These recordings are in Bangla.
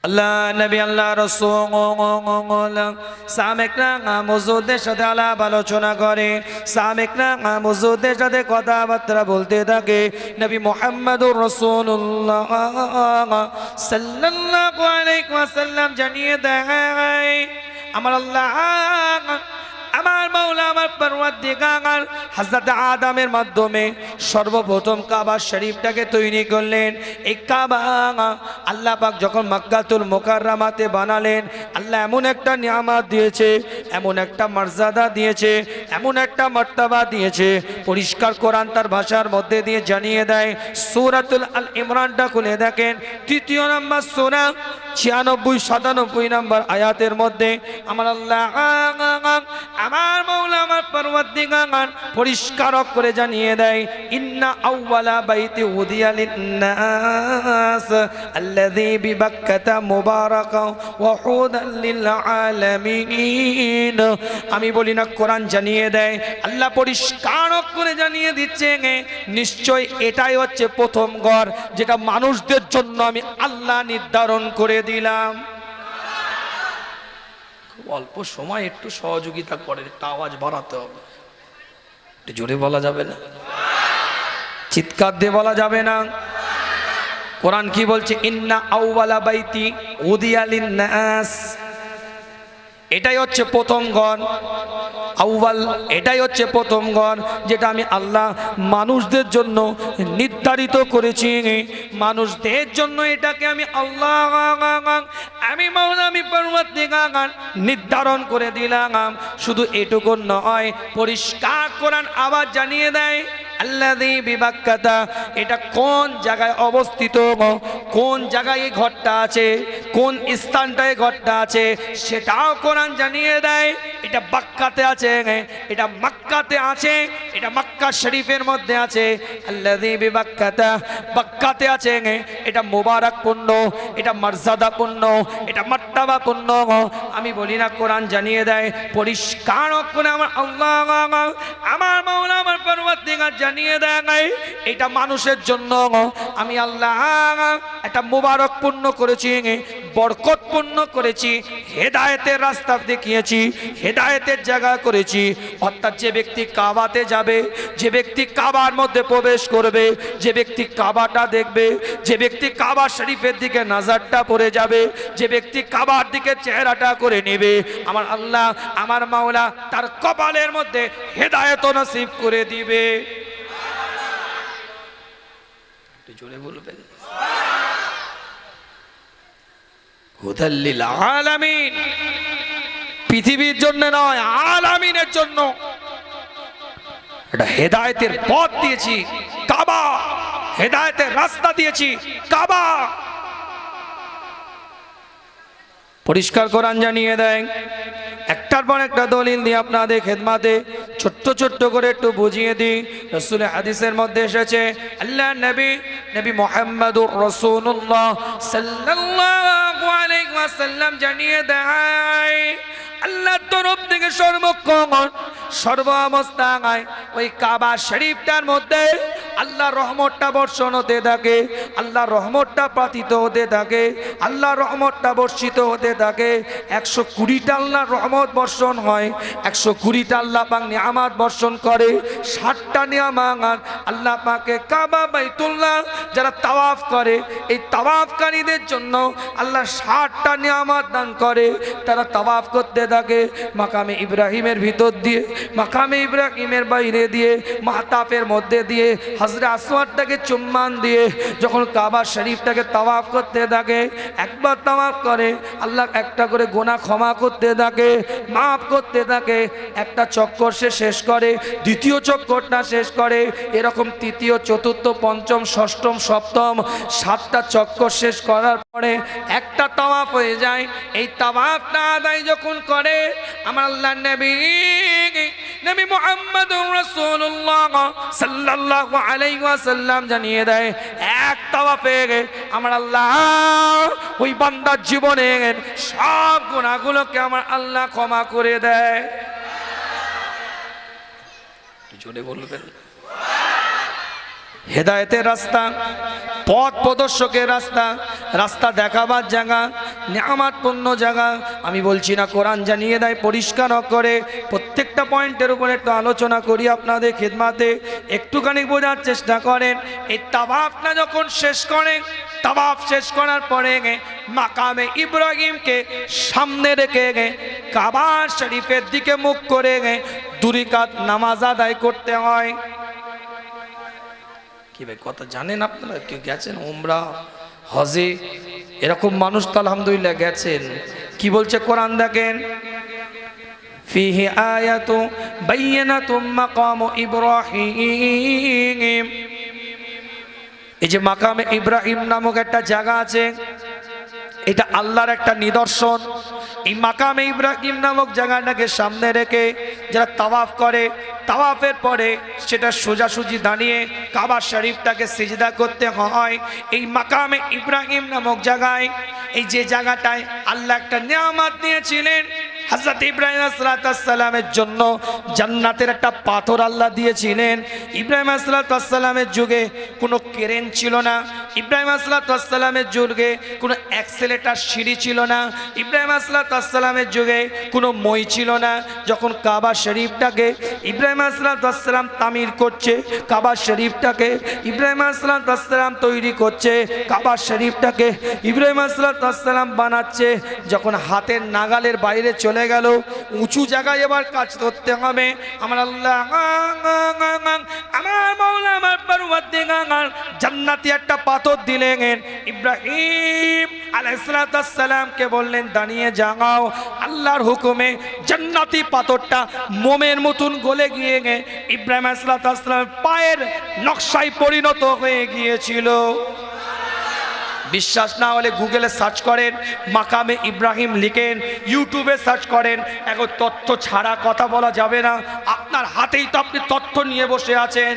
আল্লাহ নবী আল্লাহ রাসূল সাহাবায়ে মুজুদের সাথে আলাপ আলোচনা করে, সাহাবায়ে মুজুদের সাথে কথাবার্তা বলতে থাকে। নবী মুহাম্মদুর রাসূলুল্লাহ সাল্লাল্লাহু আলাইহি ওয়াসাল্লাম জানিয়ে দেয়, আমার আল্লাহ আমার মাওলা আমার পরওয়ারদিগার হযরত আদমের মাধ্যমে সর্বপ্রথম কাবা শরীফটাকে তৈরি করলেন। এই কাবা আল্লাহ পাক যখন মক্কাতুল মুকাররমাতে বানালেন, আল্লাহ এমন একটা নিয়ামত দিয়েছে, এমন একটা মর্যাদা দিয়েছে, এমন একটা মর্তবা দিয়েছে, পরিষ্কার কোরআন তার ভাষার মধ্যে দিয়ে জানিয়ে দেয়। সূরাতুল আল ইমরানটা খুলে দেখেন, ৩য় নম্বর সূরা ৯৬-৯৭ নম্বর আয়াতের মধ্যে আমার আল্লাহ আমার মাওলা আমার পরওয়ারদিগার পরিষ্কার করে জানিয়ে দেয়, ইন্না আউওয়ালা বাইতি উদিয়া লিন-নাস আল্লাযী বিবাক্কাতা মুবারাকাও ওয়া হুদাল লিল আলামিন। আমি বলি না, কোরআন জানিয়ে দেয়, আল্লাহ পরিষ্কার করে জানিয়ে দিচ্ছে, নিশ্চয় এটাই হচ্ছে প্রথম ঘর যেটা মানুষদের জন্য আমি আল্লাহ নির্ধারণ করে দিলাম। অল্প সময় একটু সহযোগিতা করে, একটু আওয়াজ বাড়াতে হবে, একটু জোরে বলা যাবে না, চিৎকার দিয়ে বলা যাবে না। কোরআন কি বলছে? ইন্না আউওয়ালা বাইতি উদিয়া লিন-নাস, এটাই হচ্ছে প্রথম ঘর। আউয়াল, এটাই হচ্ছে প্রথম ঘর যেটা আমি আল্লাহ মানুষদের জন্য নির্ধারিত করেছি। মানুষদের জন্য এটাকে আমি আল্লাহ আমি মাওলা আমি পরওয়ারদিগার নির্ধারণ করে দিলাম। শুধু এটুকু নয়, পরিষ্কার কোরআন আবার জানিয়ে দেয় আল্লাযী বিবাক্কাতা, এটা কোন জায়গায় অবস্থিত, কোন জায়গায় এই ঘরটা আছে, কোন স্থানটায় ঘরটা আছে সেটাও কোরআন জানিয়ে দেয়। এটা বাক্কাতে আছে, এটা মক্কাতে আছে, এটা মক্কা শরীফের মধ্যে আছে। আল্লাযী বিবাক্কাতা, বাক্কাতে আছে, এটা মুবারাকপূর্ণ, এটা মর্যাদাপূর্ণ, এটা মর্তবাপূর্ণ। আমি বলি না, কোরআন জানিয়ে দেয় পরিষ্কার করে আমার আল্লাহ আমার মাওলা আমার পরওয়ারদিগার জানিয়ে দেয়, এটা মানুষের জন্য আমি আল্লাহ একটা মুবারকপূর্ণ করেছি, বরকতপূর্ণ করেছি, হেদায়েতের রাস্তা দেখিয়েছি, হেদায়েতের জায়গা করেছি। অর্থাৎ যে ব্যক্তি কাবাতে যাবে, যে ব্যক্তি কাবার মধ্যে প্রবেশ করবে, যে ব্যক্তি কাবাটা দেখবে, যে ব্যক্তি কাবা শরীফের দিকে নজরটা পড়ে যাবে, যে ব্যক্তি কাবার দিকে চেহারাটা করে নেবে, আমার আল্লাহ আমার মাওলা তার কপালের মধ্যে হেদায়েত নসিব করে দিবে। জোরে বলবেন, হুদাল লিল আলামিন, পৃথিবীর জন্য নয়, আলামিনের জন্য এটা হেদায়েতের পথ দিয়েছি কাবা, হেদায়েতের রাস্তা দিয়েছি কাবা। পরিষ্কার কোরআন জানিয়ে দেয়। একটার পর একটা দলিল দিয়ে আপনাদের খেদমাতে ছোট্ট ছোট্ট করে একটু বুঝিয়ে দিই। রাসূলের হাদিসের মধ্যে এসেছে, আল্লাহ নবী মুহাম্মদুর রাসূলুল্লাহ সাল্লাল্লাহু আলাইহি ওয়াসাল্লাম জানিয়ে দেয়, আল্লাহর তরফ থেকে সর্বক্ষণ সর্ব অবস্থায় ওই কাবা শরীফটার মধ্যে আল্লাহর রহমতটা বর্ষণ হতে থাকে, আল্লাহর রহমতটা পাতিত হতে থাকে, আল্লাহর রহমতটা বর্ষিত হতে থাকে। 120টা আল্লাহর রহমত বর্ষণ হয়, 120টা আল্লাহ পাক নিয়ামত বর্ষণ করে। 60টা নিয়ামত আল্লাহ পাকে কাবা বাইতুল্লাহ যারা তাওয়াফ করে, এই তাওয়াফকারীদের জন্য আল্লাহ 60টা নিয়ামত দান করে। তারা তাওয়াফ করতে থাকে মাকামে ইব্রাহিমের ভিতর দিয়ে, মাকামে ইব্রাহিমের বাইরে দিয়ে, মাহতাফের মধ্যে দিয়ে, হজরে আসওয়াদটাকে চুম্বন দিয়ে যখন কাবা শরীফটাকে তাওয়াফ করতে থাকে, একবার তাওয়াফ করে আল্লাহ একটা করে গুনাহ ক্ষমা করতে থাকে, মাফ করতে থাকে। একটা চক্কর সে শেষ করে, দ্বিতীয় চক্করটা শেষ করে, এরকম তৃতীয়, চতুর্থ, পঞ্চম, ষষ্ঠম, সপ্তম, 7টা চক্কর শেষ করার পরে একটা তাওয়াফ হয়ে যায়। এই তাওয়াফটা আদায় যখন করে আমার আল্লাহ নবী মুহাম্মদুর রাসূলুল্লাহ সাল্লাল্লাহু আলাইহি ওয়াসাল্লাম জানিয়ে দেয়, এক তাওয়াফে আমার আল্লাহ ওই বান্দার জীবনের সব গুনাহগুলোকে আমার আল্লাহ ক্ষমা করে দেয়। জোরে বলবেন, হেদায়েতের রাস্তা, পথ প্রদর্শকের রাস্তা, রাস্তা দেখাবার জায়গা। নেয়ামতপূর্ণ জায়গা। আমি বলছি না কোরআন জানিয়ে দেয় পরিষ্কার করে, প্রত্যেকটা পয়েন্টের উপর একটু আলোচনা করি আপনাদের খিদমাতে, একটুখানি বোঝার চেষ্টা করেন। এই তাওয়াফটা যখন শেষ করেন, তাওয়াফ শেষ করার পরে মাকামে ইব্রাহিমকে সামনে রেখে কাবা শরীফের দিকে মুখ করে 2 রাকাত নামাজ আদায় করতে হয়। কি ভাই কথা জানেন আপনারা? কেউ গেছেন উমরা হজে? এরকম মানুষ তো আলহামদুলিল্লাহ গেছেন। কি বলছে কোরআন দেখেন, ফিহি আয়াতু বাইয়িনাতুম মাকামু ইব্রাহিম। এই যে মাকামে ইব্রাহিম নামক একটা জায়গা আছে, এটা আল্লাহর একটা নিদর্শন। এই মাকামে ইব্রাহিম নামক জায়গাটাকে সামনে রেখে যারা তাওয়াফ করে, তাওয়াফের পরে সেটা সোজাসুজি দাঁড়িয়ে কাবা শরীফটাকে সিজদা করতে হয়। এই মাকামে ইব্রাহিম নামক জায়গায়, এই যে জায়গাটায় আল্লাহ একটা নিয়ামত দিয়েছিলেন, হযরত ইব্রাহিম আলাইহিস সালামের জন্য জান্নাতের একটা পাথর আল্লাহ দিয়েছিলেন। ইব্রাহিম আলাইহিস সালামের যুগে কোনো ক্রেন ছিল না, ইব্রাহিম আলাইহিস সালামের যুগে কোনো অ্যাক্সেলেটার সিঁড়ি ছিল না, ইব্রাহিম আলাইহিস সালামের যুগে কোনো মই ছিল না। যখন কাবা শরীফটাকে ইব্রাহিম আলাইহিস সালাম তামির করছে, কাবা শরীফটাকে ইব্রাহিম আলাইহিস সালাম তৈরি করছে, কাবা শরীফটাকে ইব্রাহিম আলাইহিস সালাম বানাচ্ছে, যখন হাতের নাগালের বাইরে চলে গেল, উঁচু জায়গায় এবার কাজ করতে হবে। আমার আল্লাহ, আমার মাওলা, আমার পরওয়ারদিগার জান্নাতি একটা পাথর দিলেন। ইব্রাহিম আলাইহিস সালামকে বললেন দাঁড়িয়ে যাও। আল্লাহর হুকুমে জান্নাতি পাথরটা মোমের মতন গলে গিয়ে ইব্রাহিম আলাইহিস সালামের পায়ের নকশায় পরিণত হয়ে গিয়েছিল। বিশ্বাস না হলে গুগলে সার্চ করেন, মাকামে ইব্রাহিম লিখেন, ইউটিউবে সার্চ করেন। এখন তথ্য ছাড়া কথা বলা যাবে না, আপনার হাতেই তো আপনি তথ্য নিয়ে বসে আছেন।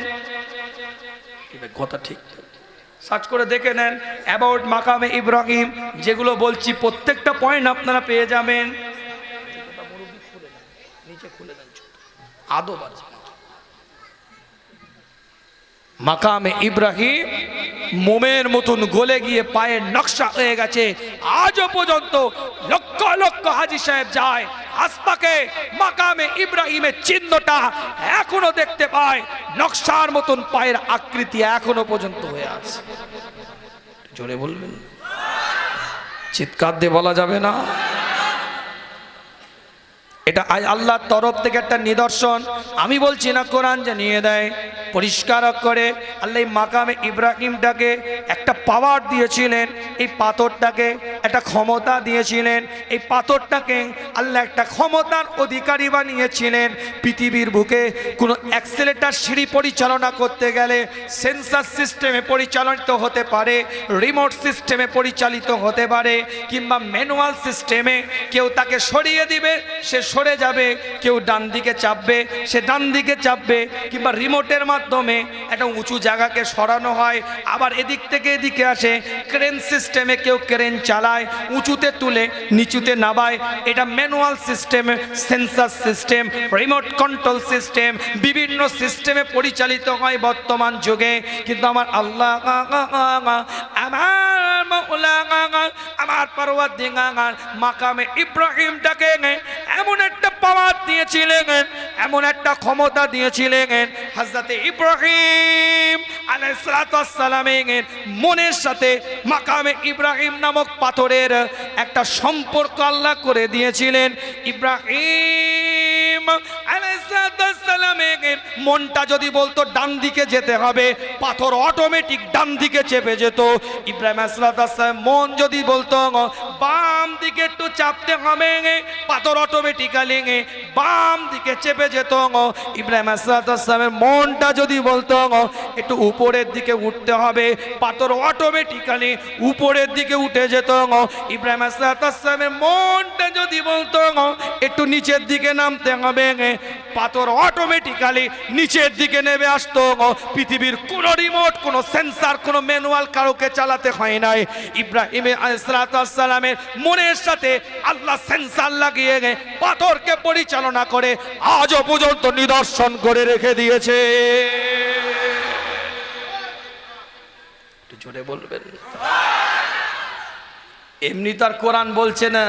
কথা ঠিক, সার্চ করে দেখে নেন অ্যাবাউট মাকামে ইব্রাহিম, যেগুলো বলছি প্রত্যেকটা পয়েন্ট আপনারা পেয়ে যাবেন। নিচে খুলে দেন আদব আছে। মাকামে ইব্রাহিম মোমের মতন গলে গিয়ে পায়ের নকশা হয়ে গেছে। আজও পর্যন্ত লক্ষ লক্ষ হাজী সাহেব যায় আসপাকে, মাকামে ইব্রাহিমের চিহ্নটা এখনো দেখতে পায়, নকশার মতন পায়ের আকৃতি এখনো পর্যন্ত হয়ে আছে। জোরে বলবেন, চিৎকার দিয়ে বলা যাবে না। এটা আল্লাহর তরফ থেকে একটা নিদর্শন। আমি বলছি না, কোরআন জানিয়ে দেয় পরিষ্কার করে। আল্লাহ মাকামে ইব্রাহিমটাকে একটা পাওয়ার দিয়েছিলেন, এই পাথরটাকে একটা ক্ষমতা দিয়েছিলেন, এই পাথরটাকে আল্লাহ একটা ক্ষমতার অধিকারী বানিয়েছিলেন। পৃথিবীর বুকে কোনো অ্যাক্সেলেটার সিঁড়ি পরিচালনা করতে গেলে সেন্সার সিস্টেমে পরিচালিত হতে পারে, রিমোট সিস্টেমে পরিচালিত হতে পারে, কিংবা ম্যানুয়াল সিস্টেমে কেউ তাকে সরিয়ে দিবে, সে সরে যাবে, কেউ ডান দিকে চাপবে, সে ডান দিকে চাপবে, কিংবা রিমোটের মাধ্যমে একটা উঁচু জায়গাকে সরানো হয়, আবার এদিক থেকে এদিকে আসে। ক্রেন সিস্টেমে কেউ ক্রেন চালায়, উঁচুতে তুলে নিচুতে নামায়। এটা manual system, sensor system, remote control system, বিভিন্ন সিস্টেমে পরিচালিত হয় বর্তমান যুগে। কিন্তু আমার আল্লাহ, আমার মাওলা, আমার পরওয়ারদিগার মাকামে ইব্রাহিমটাকে এমন একটা পাওয়ার দিয়েছিলেন, এমন একটা ক্ষমতা দিয়েছিলেন, হযরত ইব্রাহিম আলাইহিস সালামের মনের সাথে মাকামে ইব্রাহিম নামক পাথরের একটা সম্পর্ক আল্লাহ করে দিয়েছিলেন। ইব্রাহিম আলাইহিস সালামের মনটা যদি বলতো ডান দিকে যেতে হবে, পাথর অটোমেটিক ডান দিকে চেপে যেত। ইব্রাহিম আলাইহিস সালাম মন যদি বলতো বাম দিকে একটু চাপতে হবে, পাথর অটোমেটিক্যালি বাম দিকে চেপে যেত। ইব্রাহিম আলাইহিস সালামের মনটা যদি বলতো একটু উপরের দিকে উঠতে হবে, পাথর অটোমেটিক্যালি উপরের দিকে উঠে যেত। ইব্রাহিম আলাইহিস সালামের মনটা যদি বলতো একটু নিচের দিকে নামতে হবে, পাথর অটোমেটিক্যালি নিচের দিকে নেমে আসতো। পৃথিবীর কোনো রিমোট, কোনো সেন্সার, কোনো ম্যানুয়াল কারোকে চালাতে হয় নাই। ইব্রাহিম আলাইহিস সালামের মনের সাথে আল্লাহ সেন্সার লাগিয়ে পাথরকে পরিচালনা করে আজও পর্যন্ত নিদর্শন করে রেখে দিয়েছে। জোরে বলবেন। এমনি তো আর কোরআন বলছে না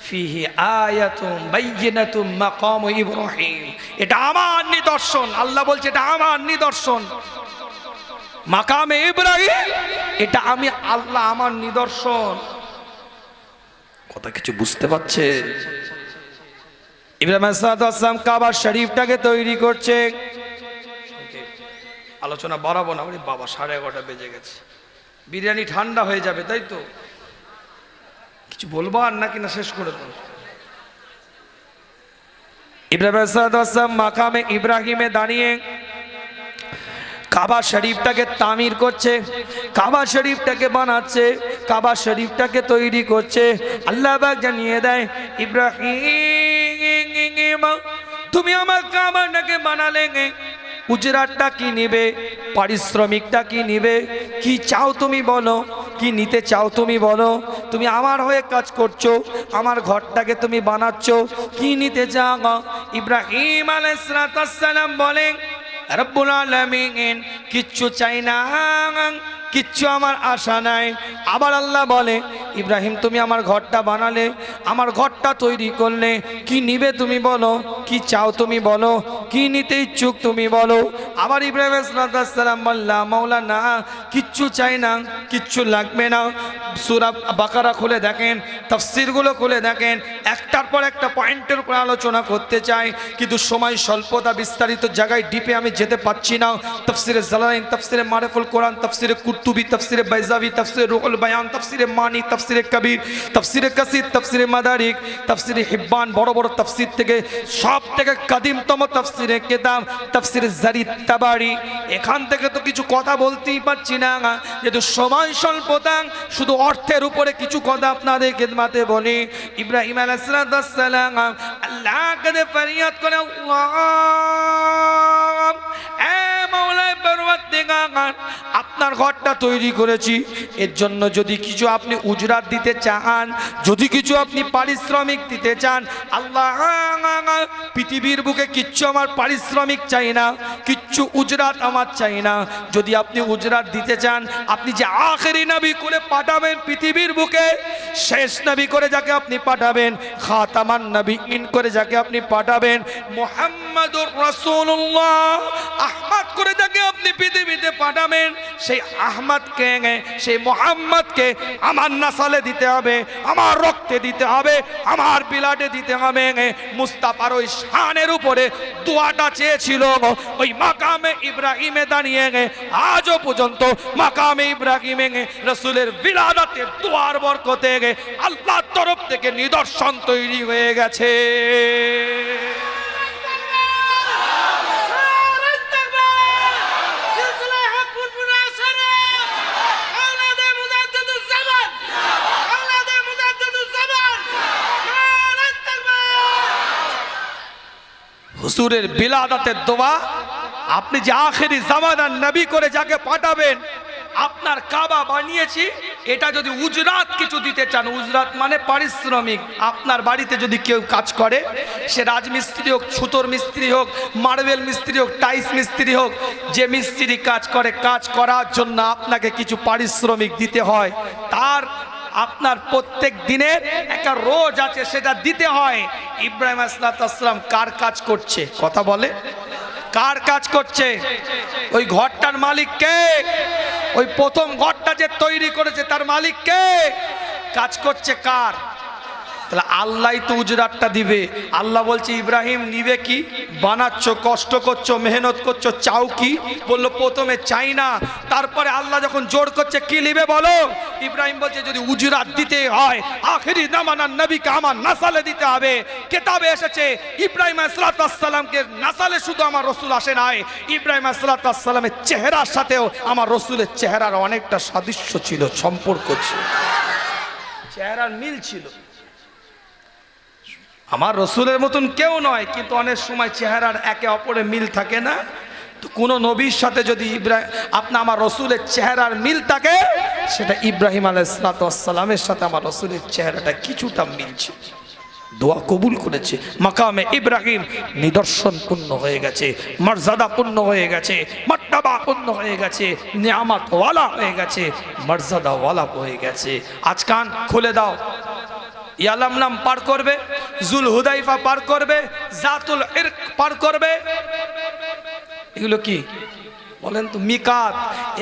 ফিহি আয়াতুম বাইয়িনাতুম মাকাম ইব্রাহিম, এটা আমার নিদর্শন। আল্লাহ বলছে এটা আমার নিদর্শন। মাকামে ইব্রাহিম এটা আমি আল্লাহ আমার নিদর্শন। কথা কিছু বুঝতে পারছেন? ইব্রাহিম আলাইহিস সালাম কাবা শরীফটাকে তৈরি করছে। আলোচনা বাড়াবো না, ওরে বাবা 11:30 বেজে গেছে, বিরিয়ানি ঠান্ডা হয়ে যাবে, তাই তো কিছু বলবো আর নাকি না শেষ করে দেব? ইব্রাহিম আলাইহিস সালাম মাকামে ইব্রাহিমে দাঁড়িয়ে কাবা শরীফটাকে তামির করছে, কাবা শরীফটাকে বানাচ্ছে, কাবা শরীফটাকে তৈরি করছে। আল্লাহ পাক জানিয়ে দেয় ইব্রাহিম তুমি আমার কাবাটাকে বানালে, উজরাতটা কি নিবে, পারিশ্রমিকটা কি নিবে, কি চাও তুমি বলো, কি নিতে চাও তুমি বলো। তুমি আমার হয়ে কাজ করছো, আমার ঘরটাকে তুমি বানাচ্ছ, কি নিতে চাও? ইব্রাহিম আলাইহিস সালাম বলেন রব্বুল আলামিন কিচ্ছু চাই না, কিচ্ছু আমার আশা নাই। আবার আল্লাহ বলে ইব্রাহিম তুমি আমার ঘরটা বানালে, আমার ঘরটা তৈরি করলে, কি নিবে তুমি বলো, কি চাও তুমি বলো, কি নিতে ইচ্ছুক তুমি বলো। আবার ইব্রাহিম আলাইহিস সালাম বললা মাওলানা কিচ্ছু চাই না, কিচ্ছু লাগবে না। সূরা বাকারা খুলে দেখেন, তাফসীরগুলো খুলে দেখেন, একটার পর একটা পয়েন্টের উপর আলোচনা করতে চাই, কিন্তু সময় স্বল্পতা, বিস্তারিত জায়গায় ডিপে আমি যেতে পারছি না। তাফসীরে জালালাইন, তাফসীরে মারিফুল কোরআন, তাফসীরে কুরতুবী, তাফসীরে বাইজাবি, তাফসীরে রুহুল বায়ান, তাফসীরে মানি, তাফসীরে কবির, তাফসীরে কাসির, তাফসীরে মাদারিক, তাফসীরে হিব্বান, বড় বড় তাফসীর থেকে সব থেকে কাদিমতম তাফসীরে কিতাব তাফসীরে জারির তাবারি। এখান থেকে তো কিছু কথা বলতেই পারছি না, যেহেতু সময় স্বল্পতা, শুধু অর্থের উপরে কিছু কথা আপনাদের খিদমতে বলি। ইব্রাহিম আলাইহিস সালাম আল্লাহকে ফরিয়াদ করে আল্লাহ এ মাওলা পরওয়ারদিগার আপনার ঘরটা তৈরি করেছি, এর জন্য যদি কিছু আপনি উজরাত দিতে চান, যদি কিছু আপনি পারিশ্রমিক দিতে চান, আল্লাহ পৃথিবীর বুকে কিচ্ছু আমার পারিশ্রমিক চাই না, কিচ্ছু উজরাত আমার চাই না। যদি আপনি উজরাত দিতে চান, আপনি যে আখেরি নবী করে পাঠাবেন পৃথিবীর বুকে, শেষ নবী করে যাকে আপনি পাঠাবেন, খাতামান নবীন করে যাকে আপনি পাঠাবেন, মুহাম্মাদুর রাসূলুল্লাহ আহমদ করে যাকে আপনি পৃথিবীতে পাঠাবেন, সেই আহমদকে, সেই মোহাম্মদকে আমার নাসালে দিতে হবে, আমার রক্তে দিতে হবে, আমার বিলাটে দিতে হবে। মুস্তাফার ওই শানের উপরে দোয়াটা চেয়েছিল ওই মাকামে ইব্রাহিমে দাঁড়িয়ে, আজও পর্যন্ত মাকামে ইব্রাহিমে রাসূলের বিলাদাতের দোয়ার বরকতে আল্লাহর তরফ থেকে নিদর্শন তৈরি হয়ে গেছে। হুজুরের বিলাদাতের দোয়া, আপনি যে আখেরি জামানার নবী করে যাকে পাঠাবেন, আপনার কাবা বানিয়েছি, এটা যদি উজরাত কিছু দিতে চান, উজরাত মানে পারিশ্রমিক, আপনার বাড়িতে যদি কেউ কাজ করে, সে রাজমিস্ত্রি হোক, ছুতোর মিস্ত্রি হোক, মার্বেল মিস্ত্রি হোক, টাইস মিস্ত্রি হোক, যে মিস্ত্রি কাজ করে, কাজ করার জন্য আপনাকে কিছু পারিশ্রমিক দিতে হয়, তার আপনার প্রত্যেক দিনের একটা রোজ আছে, সেটা দিতে হয়। ইব্রাহিম আলাইহিস সালাম কার কাজ করছে? কথা বলে, কার কাজ করছে? ওই ঘরটার মালিক কে? ওই প্রথম ঘরটা যে তৈরি করেছে তার মালিক কে? কাজ করছে কার? তাহলে আল্লাহই তো উজরাতটা দিবে। আল্লাহ বলছে ইব্রাহিম নিবে কি? বানাচ্ছ, কষ্ট করছো, মেহনত করছো, চাও কি? বললো প্রথমে চাই না, তারপরে আল্লাহ যখন জোর করছে কি নিবে বলো? ইব্রাহিম বলছে যদি উজরাত দিতে হয়, আখেরি জামানার নবীকে আমার নাসালে দিতে হবে। কিতাবে এসেছে ইব্রাহিম আলাইহিস সালামকে নাসালে শুধু আমার রাসূল আসে নাই, ইব্রাহিম আলাইহিস সালামের চেহারার সাথেও আমার রাসূলের চেহারার অনেকটা সাদৃশ্য ছিল, সম্পর্ক ছিল, চেহারার মিল ছিল। আমার রসুলের মতন কেউ নয়, কিন্তু অনেক সময় চেহারার একে অপরের মিল থাকে না। তো কোনো নবীর সাথে যদি আপনার আমার রসুলের চেহারার মিল থাকে, সেটা ইব্রাহিম আলাইহিস সালামের সাথে আমার রসুলের চেহারাটা কিছুটা মিল ছিল। দোয়া কবুল করেছে। মাকামে ইব্রাহিম নিদর্শন পূর্ণ হয়ে গেছে, মর্যাদা পূর্ণ হয়ে গেছে, মার্তাবা পূর্ণ হয়ে গেছে, নিয়ামত ওয়ালা হয়ে গেছে, মর্যাদা ওয়ালা হয়ে গেছে। আজ কান খুলে দাও, ইয়ালামলাম পার করবে, জুল হুদাইফা পার করবে, জাতুল ইরক পার করবে। এগুলো কি বলেন তো? মিকাত।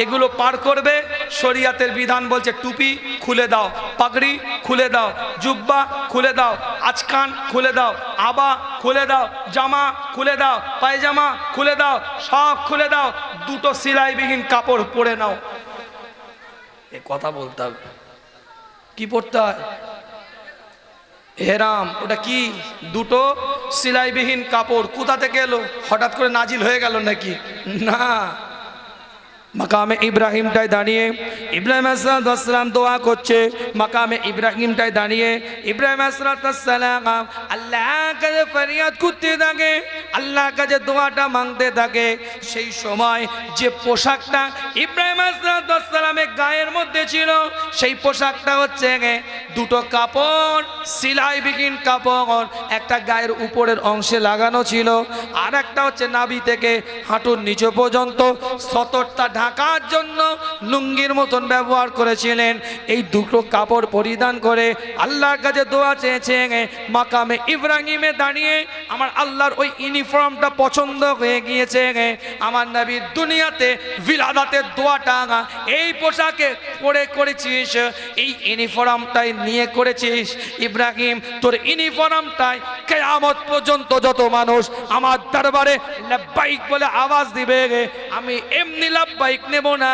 এগুলো পার করবে। শরিয়াতের বিধান বলছে টুপি খুলে দাও, পাগড়ি খুলে দাও, জুব্বা খুলে দাও, আচকান খুলে দাও, আবা খুলে দাও, জামা খুলে দাও, পায়জামা খুলে দাও, সব খুলে দাও, দুটো সেলাইবিহীন কাপড় পরে নাও। এ কথা বলতে হবে। কি পড়তে হয়? এহরাম। ওটা কি? দুটো সেলাইবিহীন কাপড়। কোথা থেকে এলো? হঠাৎ করে নাজিল হয়ে গেল নাকি? না, মাকামে ইব্রাহিমটায় দাঁড়িয়ে ইব্রাহিম আলাইহিস সালাম দোয়া করছে। মাকামে ইব্রাহিমটায় দাঁড়িয়ে ইব্রাহিম আলাইহিস সালাম আল্লাহর কাছে ফরিয়াদ করতে থাকে, আল্লাহর কাছে দোয়াটা মাংতে থাকে। সেই সময় যে পোশাকটা ইব্রাহিম আলাইহিস সালামের গায়ের মধ্যে ছিল, সেই পোশাকটা হচ্ছে দুটো কাপড়, সেলাইবিহীন কাপড়। একটা গায়ের উপরের অংশে লাগানো ছিল, আর একটা হচ্ছে নাভি থেকে হাঁটুর নিচে পর্যন্ত সতরটা ঢাকার জন্য লুঙ্গির মতন ব্যবহার করেছিলেন। এই দুটো কাপড় পরিধান করে আল্লাহর কাছে দোয়া চেয়েছে। মাকামে ইব্রাহিমে দাঁড়িয়ে আমার আল্লাহর ওই ইউনিফর্মটা পছন্দ হয়ে গিয়েছে। আমার নবীর দুনিয়াতে বিলাদাতের দোয়াটা এই পোশাকে পরে করেছিস, এই ইউনিফর্মটাই নিয়ে করেছিস। ইব্রাহিম, তোর ইউনিফর্মটাই কিয়ামত পর্যন্ত যত মানুষ আমার দরবারে লাব্বাইক বলে আওয়াজ দিবে, আমি এমনি লাব্বাইক নেব না,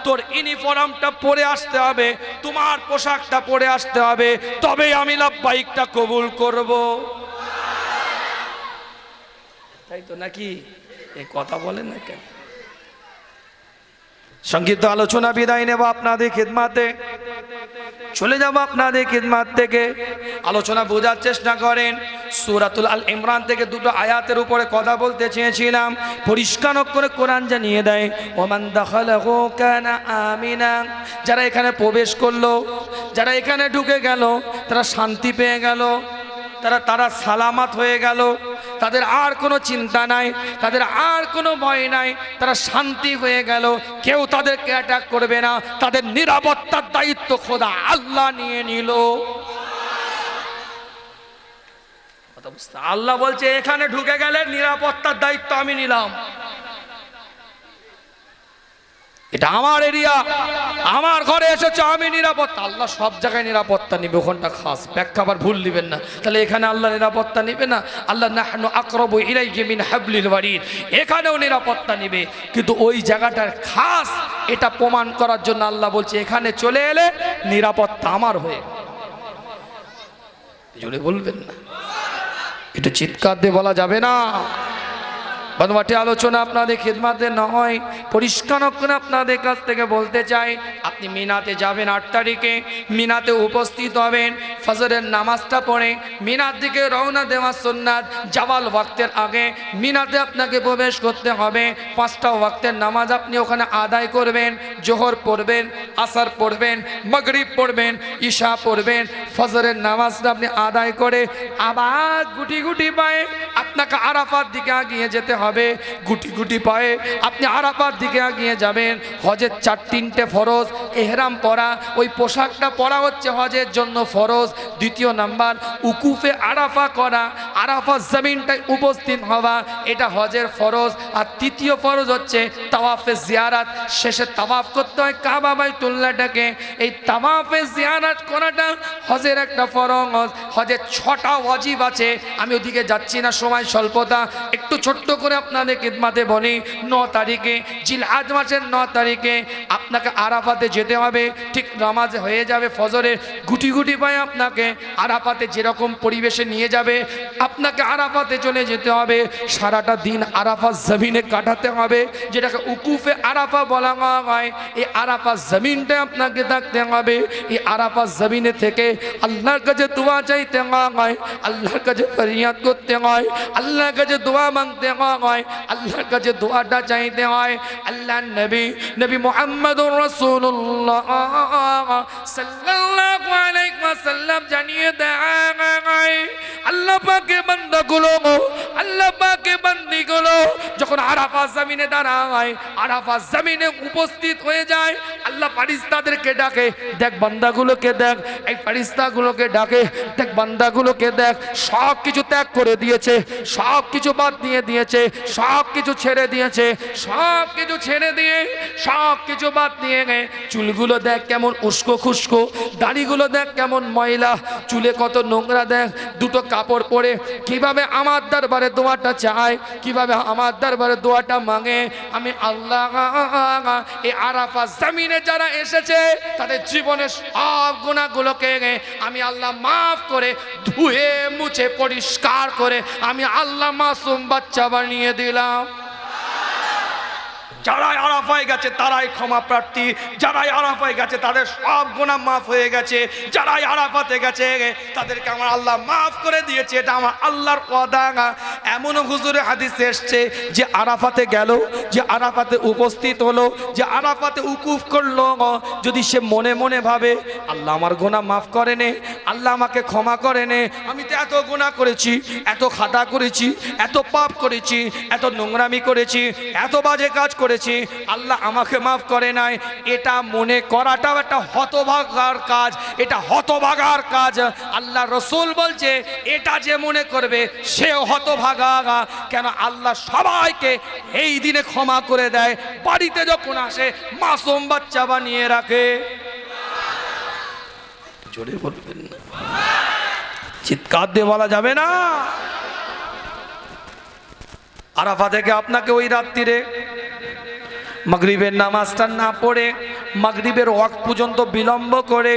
তোর ইউনিফর্মটা পরে আসতে হবে, তোমার পোশাকটা পরে আসতে হবে, তবে আমি লাব্বাইকটা কবুল করব। তাই তো নাকি? এই কথা বলেন না কেন? সংক্ষিপ্ত আলোচনা বিদায় নেব আপনাদের খিদমাতে, চলে যাব আপনাদের খিদমাত থেকে। আলোচনা বোঝার চেষ্টা করেন। সূরাতুল আল ইমরান থেকে দুটো আয়াতের উপরে কথা বলতে চেয়েছিলাম। পরিষ্কার করে কোরআন জানিয়ে দেয়, ওমান দাখালাহু কানা আমিনা। যারা এখানে প্রবেশ করলো, যারা এখানে ঢুকে গেল, তারা শান্তি পেয়ে গেল, তারা সালামত হয়ে গেল, তাদের আর কোনো চিন্তা নাই, তাদের আর কোনো ভয় নাই, তারা শান্তি হয়ে গেল। কেউ তাদেরকে অ্যাটাক করবে না, তাদের নিরাপত্তার দায়িত্ব খোদা আল্লাহ নিয়ে নিল। আল্লাহ বলছে এখানে ঢুকে গেলে নিরাপত্তার দায়িত্ব আমি নিলাম। এটা আমার এরিয়া, আমার ঘরে এসেছে, আমি নিরাপত্তা। আল্লাহ সব জায়গায় নিরাপত্তা নিবে, ওখানটা খাস ব্যাখ্যা আবার ভুল দিবেন না। তাহলে এখানে আল্লাহ নিরাপত্তা নিবে না? আল্লাহ নাহনু আকরাবু ইলাইহি মিন হাবলিল ওয়ারিদ, এখানেও নিরাপত্তা নিবে, কিন্তু ওই জায়গাটার খাস এটা প্রমাণ করার জন্য আল্লাহ বলছে এখানে চলে এলে নিরাপত্তা আমার হয়ে। জোরে বলবেন না, এটা চিৎকার দিয়ে বলা যাবে না। বানওয়াটি আলোচনা আপনাদের খিদমাতে নয়, পরিষ্কার করে আপনাদের কাছ থেকে বলতে চাই, আপনি মিনাতে যাবেন 8 তারিখে, মিনাতে উপস্থিত হবেন, ফজরের নামাজটা পড়ে মিনার দিকে রওনা দেওয়া সুন্নাত। জাওয়াল ওয়াক্তের আগে মিনাতে আপনাকে প্রবেশ করতে হবে। 5টা ওয়াক্তের নামাজ আপনি ওখানে আদায় করবেন। জোহর পড়বেন, আসর পড়বেন, মাগরিব পড়বেন, ঈশা পড়বেন। ফজরের নামাজটা আপনি আদায় করে আবার গুটি গুটি পায়ে আপনাকে আরাফার দিকে এগিয়ে যেতে হবে। গুটি গুটি পায়ে আপনি আরাফার দিকে এগিয়ে যাবেন। হজের 4-3টে ফরজ, এহরাম পরা, ওই পোশাকটা পরা হচ্ছে হজের জন্য ফরজ। দ্বিতীয় নাম্বার উকুফে আরাফা করা, আরাফা জমিনটায় উপস্থিত হওয়া, এটা হজের ফরজ। আর তৃতীয় ফরজ হচ্ছে তাওয়াফে জিয়ারাত, শেষে তাওয়াফ করতে হয় কাবা বাইতুল্লাহটাকে। এই তাওয়াফে জিয়ারাত করাটা হজের একটা ফরজ। হজের 6টা ওয়াজিব আছে, আমি ওদিকে যাচ্ছি না, সময় স্বল্পতা, একটু ছোট্ট করে আপনাদের খিদমাতে বলি। 9 তারিখে জিলহজ মাসের 9 তারিখে আপনাকে আরাফাতে যেতে হবে। ঠিক নামাজ হয়ে যাবে ফজরের, গুটি গুটি পায়ে আপনাকে আরাফাতে যেরকম পরিবেশে নিয়ে যাবে আপনাকে আরাফাতে চলে যেতে হবে। সারাটা দিন আরাফা জমিনে কাটাতে হবে, যেটাকে উকুফে আরাফা বলা হয়। এই আরাফা জমিনটা আপনাকে থাকতে হবে। এই আরাফা জমিনে থেকে আল্লাহর কাছে দোয়া চাইতে হয়, আল্লাহর কাছে ফরিয়াদ করতে হয়, আল্লাহর কাছে দোয়া মাংতে হয়, আল্লাহর কাছে দোয়াটা চাইতে হয়। আল্লাহর নবী মুহাম্মদুর রাসূলুল্লাহ সাল্লাল্লাহু আলাইহি ওয়াসাল্লাম জানিয়ে দেয় পাকের বান্দাগুলো, আল্লাহ পাকের বান্দিগুলো যখন আরাফাত জমিনে দাঁড়ায়, আরাফাত জমিনে উপস্থিত হয়ে যায়, আল্লাহ ফেরেশতাদেরকে ডাকে, দেখ বান্দাগুলোকে দেখ, এই ফেরেশতাগুলোকে ডাকে, দেখ বান্দাগুলোকে দেখ, সব কিছু ত্যাগ করে দিয়েছে, সব কিছু বাদ দিয়ে দিয়েছে, সব কিছু ছেড়ে দিয়েছে, সব কিছু ছেড়ে দিয়ে সব কিছু বাদ দিয়ে চুলগুলো দেখ কেমন উস্কো খুস্কো, দাড়িগুলো দেখ কেমন ময়লা, চুলে কত নোংরা, দেখ দুটো কাপড় পরে কিভাবে আমার দরবারে দোয়াটা চায়, কিভাবে আমার দরবারে দোয়াটা মাঙে। আমি আল্লাহ এই আরাফাত জমিনে যারা এসেছে তাদের জীবনের সব গুনাহগুলোকে আমি আল্লাহ মাফ করে ধুয়ে মুছে পরিষ্কার করে আমি আল্লাহ মাসুম বাচ্চা বানিয়ে দিলাম। যারাই আরাফায় গেছে তারাই ক্ষমা প্রার্থী, যারাই আরাফায় গেছে তাদের সব গুনাহ মাফ হয়ে গেছে, যারাই আরাফাতে গেছে তাদেরকে আমার আল্লাহ মাফ করে দিয়েছে। এটা আমার আল্লাহর ওয়াদা। এমন হুজুরের হাদিসে এসছে যে আরাফাতে গেল, যে আরাফাতে উপস্থিত হলো, যে আরাফাতে উকুফ করলো, যদি সে মনে মনে ভাবে আল্লাহ আমার গুনাহ মাফ করে নে, আল্লাহ আমাকে ক্ষমা করে নে, আমি তো এত গুনাহ করেছি, এত খাতা করেছি, এত পাপ করেছি, এত নোংরামি করেছি, এত বাজে কাজ করেছি, আল্লাহ আমাকে মাফ করে নাই, এটা মনে করাটাও একটা হতভাগার কাজ, এটা হতভাগার কাজ। আল্লাহ রসুল বলছে এটা যে মনে করবে সেও হতভাগা। কেন আল্লাহ সবাইকে এই দিনে ক্ষমা করে দেয়, বাড়িতে যখন আসে মাসুম বাচ্চা বানিয়ে রাখে। জোরে বলবেন না, চিৎকার দিয়ে বলা যাবে না। আরাফা থেকে আপনাকে ওই রাত্রিরে মাগরিবের নামাজটা না পড়ে মাগরিবের ওয়াক্ত পর্যন্ত বিলম্ব করে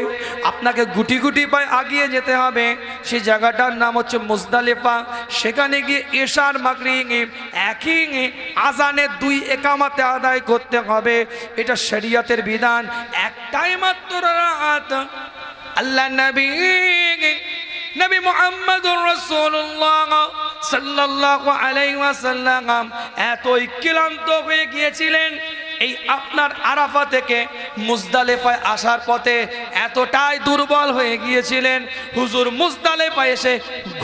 আপনাকে গুটি গুটি পায়ে আগিয়ে যেতে হবে। সেই জায়গাটার নাম হচ্ছে মুজদালিফা। সেখানে গিয়ে এশার মাগরিব একই আজানে 2 একামাতে আদায় করতে হবে। এটা শরীয়তের বিধান। একটাই মাত্র রাত আল্লাহ নবী মুহাম্মদুর রাসূলুল্লাহ সাল্লাল্লাহু আলাইহি ওয়াসাল্লাম এতই ক্লান্ত হয়ে গিয়েছিলেন, এই আপনার আরাফা থেকে মুজদালিফায় আসার পথে এতটাই দুর্বল হয়ে গিয়েছিলেন, হুজুর মুজদালিফায় এসে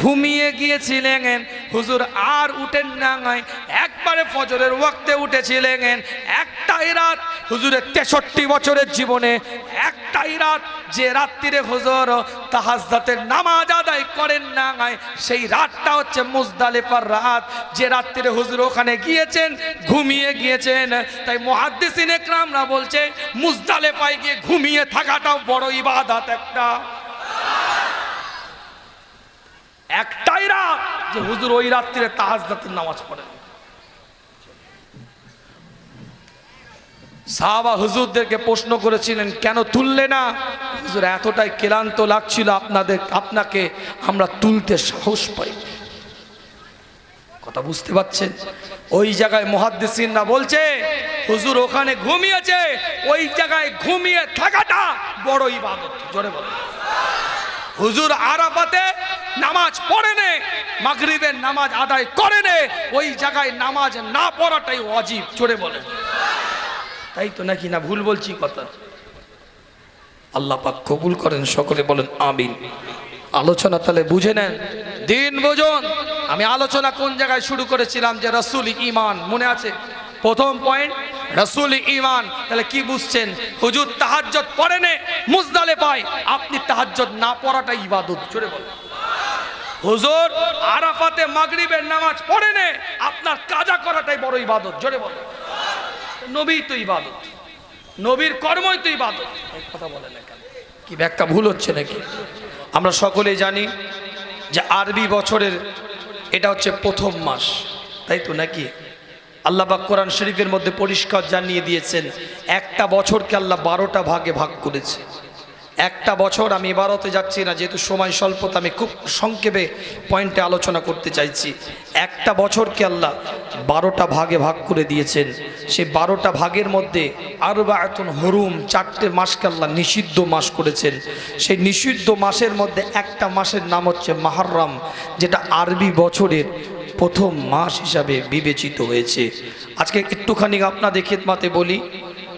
ঘুমিয়ে গিয়েছিলেন। হুজুর আর উঠেন না, একবারে ফজরের ওয়াক্তে উঠেছিলেন। একটাই রাত হুজুরের 63 বছরের জীবনে একটাই রাত, যে রাত্রিরে হুজুর তাহাজ্জুদের নামাজ আদায় করেন না, সেই রাতটা হচ্ছে মুজদালিফার রাত। যে রাত্রিরে হুজুর ওখানে গিয়েছেন, ঘুমিয়ে গিয়েছেন। তাই মুহাদ্দিসিন ইকরামরা বলছে মুজদালিফায় গিয়ে ঘুমিয়ে থাকাটাও বড় ইবাদত। একটাই রাত যে হুজুর ওই রাত্রিরে তাহাজ্জুদের নামাজ পড়েন। সাহাবা হুজুরদেরকে প্রশ্ন করেছিলেন কেন তুললে না? হুজুর এতটাই ক্লান্ত লাগছিল আপনাকে আমরা তুলতে সাহস পাই। কথা বুঝতে পারছেন? ওই জায়গায় মুহাদ্দিসিনরা বলছে হুজুর ওখানে ঘুমিয়েছে, ওই জায়গায় ঘুমিয়ে থাকাটা বড় ইবাদত। জোরে বলেন। হুজুর আরাফাতে নামাজ পড়ে নে, মাগরিবের নামাজ আদায় করে নে, ওই জায়গায় নামাজ না পড়াটাই ওয়াজিব। জোরে বলেন। তাই তো নাকি না ভুল বলছি কথা? আল্লাহ পাক কবুল করেন, সকলে বলেন আমিন। আলোচনা তাহলে বুঝে নেন, দিন বুঝুন। আমি আলোচনা কোন জায়গায় শুরু করেছিলাম যে রাসূল ঈমান, মনে আছে? প্রথম পয়েন্ট রাসূল ঈমান। তাহলে কি বুঝছেন? হুজুর তাহাজ্জুদ পড়েন মুজদালিফায়, আপনি তাহাজ্জুদ না পড়াটা ইবাদত। জোরে বলেন। হুজুর আরাফাতে মাগরিবের নামাজ পড়েন, আপনার কাজা করাটাই বড় ইবাদত। জোরে বলেন। নবী তো ইবাদত, নবীর কর্মই তো ইবাদত। এই কথা বলে না কেন? কি ব্যাখ্যা ভুল হচ্ছে নাকি? আমরা সকলেই জানি যে আরবি বছরের এটা হচ্ছে প্রথম মাস, তাই তো নাকি? আল্লাহ পাক কোরআন শরীফের মধ্যে পরিষ্কার জানিয়ে দিয়েছেন একটা বছরকে আল্লাহ 12টা ভাগে ভাগ করেছে। একটা বছর, আমি এবারতে যাচ্ছি না যেহেতু সময় স্বল্পতা, আমি খুব সংক্ষেপে পয়েন্টে আলোচনা করতে চাইছি। একটা বছরকে আল্লাহ 12টা ভাগে ভাগ করে দিয়েছেন। সেই 12টা ভাগের মধ্যে আরবাআতুন হুরুম, 4টে মাসকে আল্লাহ নিষিদ্ধ মাস করেছেন। সেই নিষিদ্ধ মাসের মধ্যে একটা মাসের নাম হচ্ছে মুহররম, যেটা আরবি বছরের প্রথম মাস হিসাবে বিবেচিত হয়েছে। আজকে একটুখানি আপনাদের খিদমতে বলি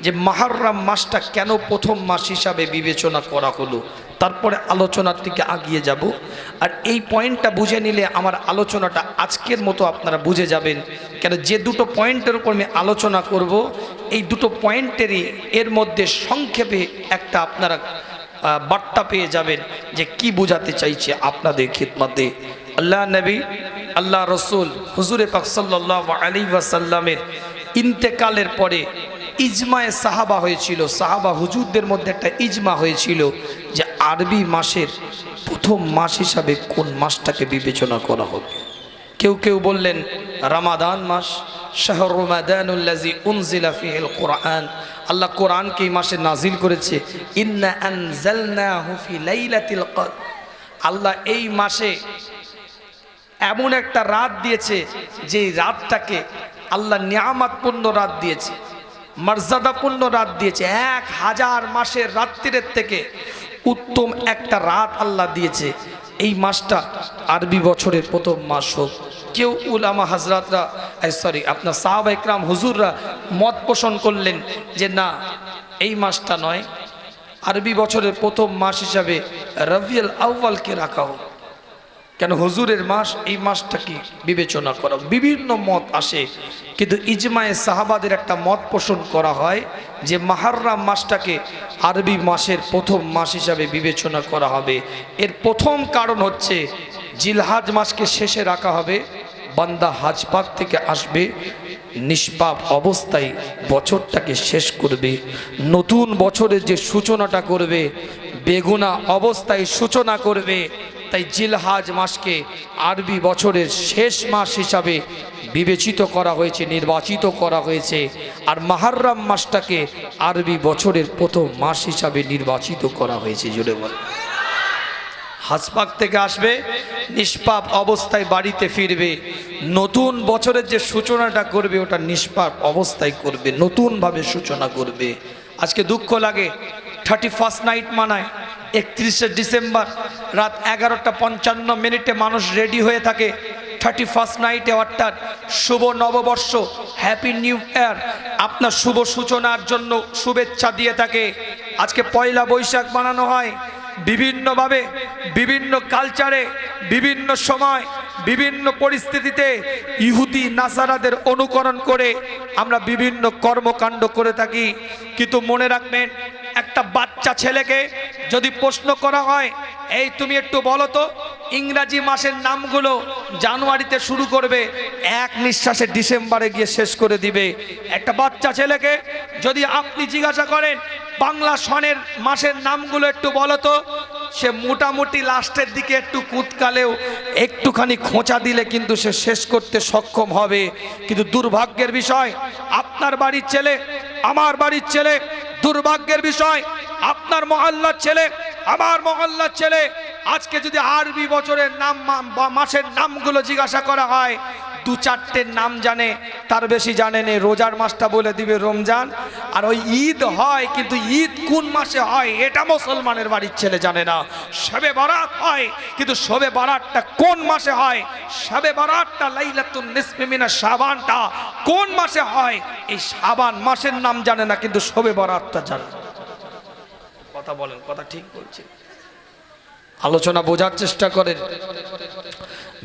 যে মুহররম মাসটা কেন প্রথম মাস হিসাবে বিবেচনা করা হলো, তারপরে আলোচনার দিকে আগিয়ে যাব। আর এই পয়েন্টটা বুঝে নিলে আমার আলোচনাটা আজকের মতো আপনারা বুঝে যাবেন, কেন যে দুটো পয়েন্টের উপর আমি আলোচনা করব এই দুটো পয়েন্টেরই এর মধ্যে সংক্ষেপে একটা আপনারা বার্তা পেয়ে যাবেন যে কি বোঝাতে চাইছে আপনাদের খিদমতে। আল্লাহ নবী, আল্লাহ রসুল হুজুরে পাক সাল্লাল্লাহু আলাইহি ওয়াসাল্লামের ইন্তেকালের পরে ইজমায়ে সাহাবা হয়েছিল, সাহাবা হুজুরদের মধ্যে একটা ইজমা হয়েছিল যে আরবি মাসের প্রথম মাস হিসাবে কোন মাসটাকে বিবেচনা করা হবে। কেউ কেউ বললেন রমাদান মাস, শাহর রমাদানুল্লাযী উনজিলা ফীহিল কুরআন, আল্লাহ কোরআনকে এই মাসে নাজিল করেছে। ইন্না আনজালনাহু ফি লাইলাতিল কদর, আল্লাহ এই মাসে এমন একটা রাত দিয়েছে যে রাতটাকে আল্লাহ নিয়ামতপূর্ণ রাত দিয়েছে, মর্যাদাপূর্ণ রাত দিয়েছে। 1000 মাসের রাত্রির থেকে উত্তম একটা রাত আল্লাহ দিয়েছে। এই মাসটা আরবি বছরের প্রথম মাস হোক। কেউ উলামা হাজরাতরা আপনার সাহাবা ইকরাম হুজুররা মত পোষণ করলেন যে না, এই মাসটা নয়, আরবি বছরের প্রথম মাস হিসাবে রবিউল আউয়ালকে রাখা হোক। কেন হুজুরের মাস, এই মাসটা কি বিবেচনা করা, বিভিন্ন মত আসে, কিন্তু ইজমায়ে সাহাবাদের একটা মত পোষণ করা হয় যে মুহররম মাসটাকে আরবি মাসের প্রথম মাস হিসাবে বিবেচনা করা হবে। এর প্রথম কারণ হচ্ছে জিলহজ মাসকে শেষে রাখা হবে, বান্দা হাজ পাক থেকে আসবে, নিষ্পাপ অবস্থায় বছরটাকে শেষ করবে, নতুন বছরের যে সূচনাটা করবে বেগুনা অবস্থায় সূচনা করবে। তাই জিলহজ মাসকে আরবি বছরের শেষ মাস হিসাবে বিবেচিত করা হয়েছে, নির্বাচিত করা হয়েছে। আর মুহররম মাসটাকে আরবি বছরের প্রথম মাস হিসাবে নির্বাচিত করা হয়েছে। জুড়ে বল, হাজ পাক থেকে আসবে, নিষ্পাপ অবস্থায় বাড়িতে ফিরবে, নতুন বছরের যে সূচনাটা করবে ওটা নিষ্পাপ অবস্থায় করবে, নতুনভাবে সূচনা করবে। আজকে দুঃখ লাগে 31st নাইট মানায়, 31শে ডিসেম্বর রাত 11:55 মানুষ রেডি হয়ে থাকে 31st নাইটে, অর্থাৎ শুভ নববর্ষ, হ্যাপি নিউ ইয়ার, আপনার শুভ সূচনার জন্য শুভেচ্ছা দিয়ে থাকে। আজকে পয়লা বৈশাখ বানানো হয় বিভিন্নভাবে, বিভিন্ন কালচারে, বিভিন্ন সময়, বিভিন্ন পরিস্থিতিতে ইহুদি নাসারাদের অনুকরণ করে আমরা বিভিন্ন কর্মকাণ্ড করে থাকি। কিন্তু মনে রাখবেন, একটা বাচ্চা ছেলেকে যদি প্রশ্ন করা হয়, এই তুমি একটু বলো তো ইংরাজি মাসের নামগুলো, জানুয়ারিতে শুরু করবে, এক নিঃশ্বাসে ডিসেম্বরে গিয়ে শেষ করে দিবে। একটা বাচ্চা ছেলেকে যদি আপনি জিজ্ঞাসা করেন বাংলা সনের মাসের নামগুলো একটু বলো তো, সে মোটামুটি লাস্টের দিকে একটু কুতকালেও একটুখানি খোঁচা দিলে কিন্তু সে শেষ করতে সক্ষম হবে। কিন্তু দুর্ভাগ্যের বিষয়, আপনার বাড়ির ছেলে, আমার বাড়ির ছেলে, দুর্ভাগ্যের বিষয় আপনার মহল্লার ছেলে, আমার মহল্লার ছেলে, আজকে যদি আরবি বছরের নাম বা মাসের নামগুলো জিজ্ঞাসা করা হয়, 2-4টের নাম জানে, তার বেশি জানে না। রোজার মাসটা বলে দিবে রমজান, আর ওই ঈদ হয়, কিন্তু ঈদ কোন মাসে হয় এটা মুসলমানের বাড়ির ছেলে জানে না। শবে বারাত হয়, কিন্তু শবে বারাতটা কোন মাসে হয়, শবে বারাতটা লাইলাতুন নিসফি মিনাশ শাবানটা কোন মাসে হয়, এই শাবান মাসের নাম জানে না, কিন্তু শবে বারাতটা জানে। কথা বলেন, কথা ঠিক বলছে? আলোচনা বোঝার চেষ্টা করেন,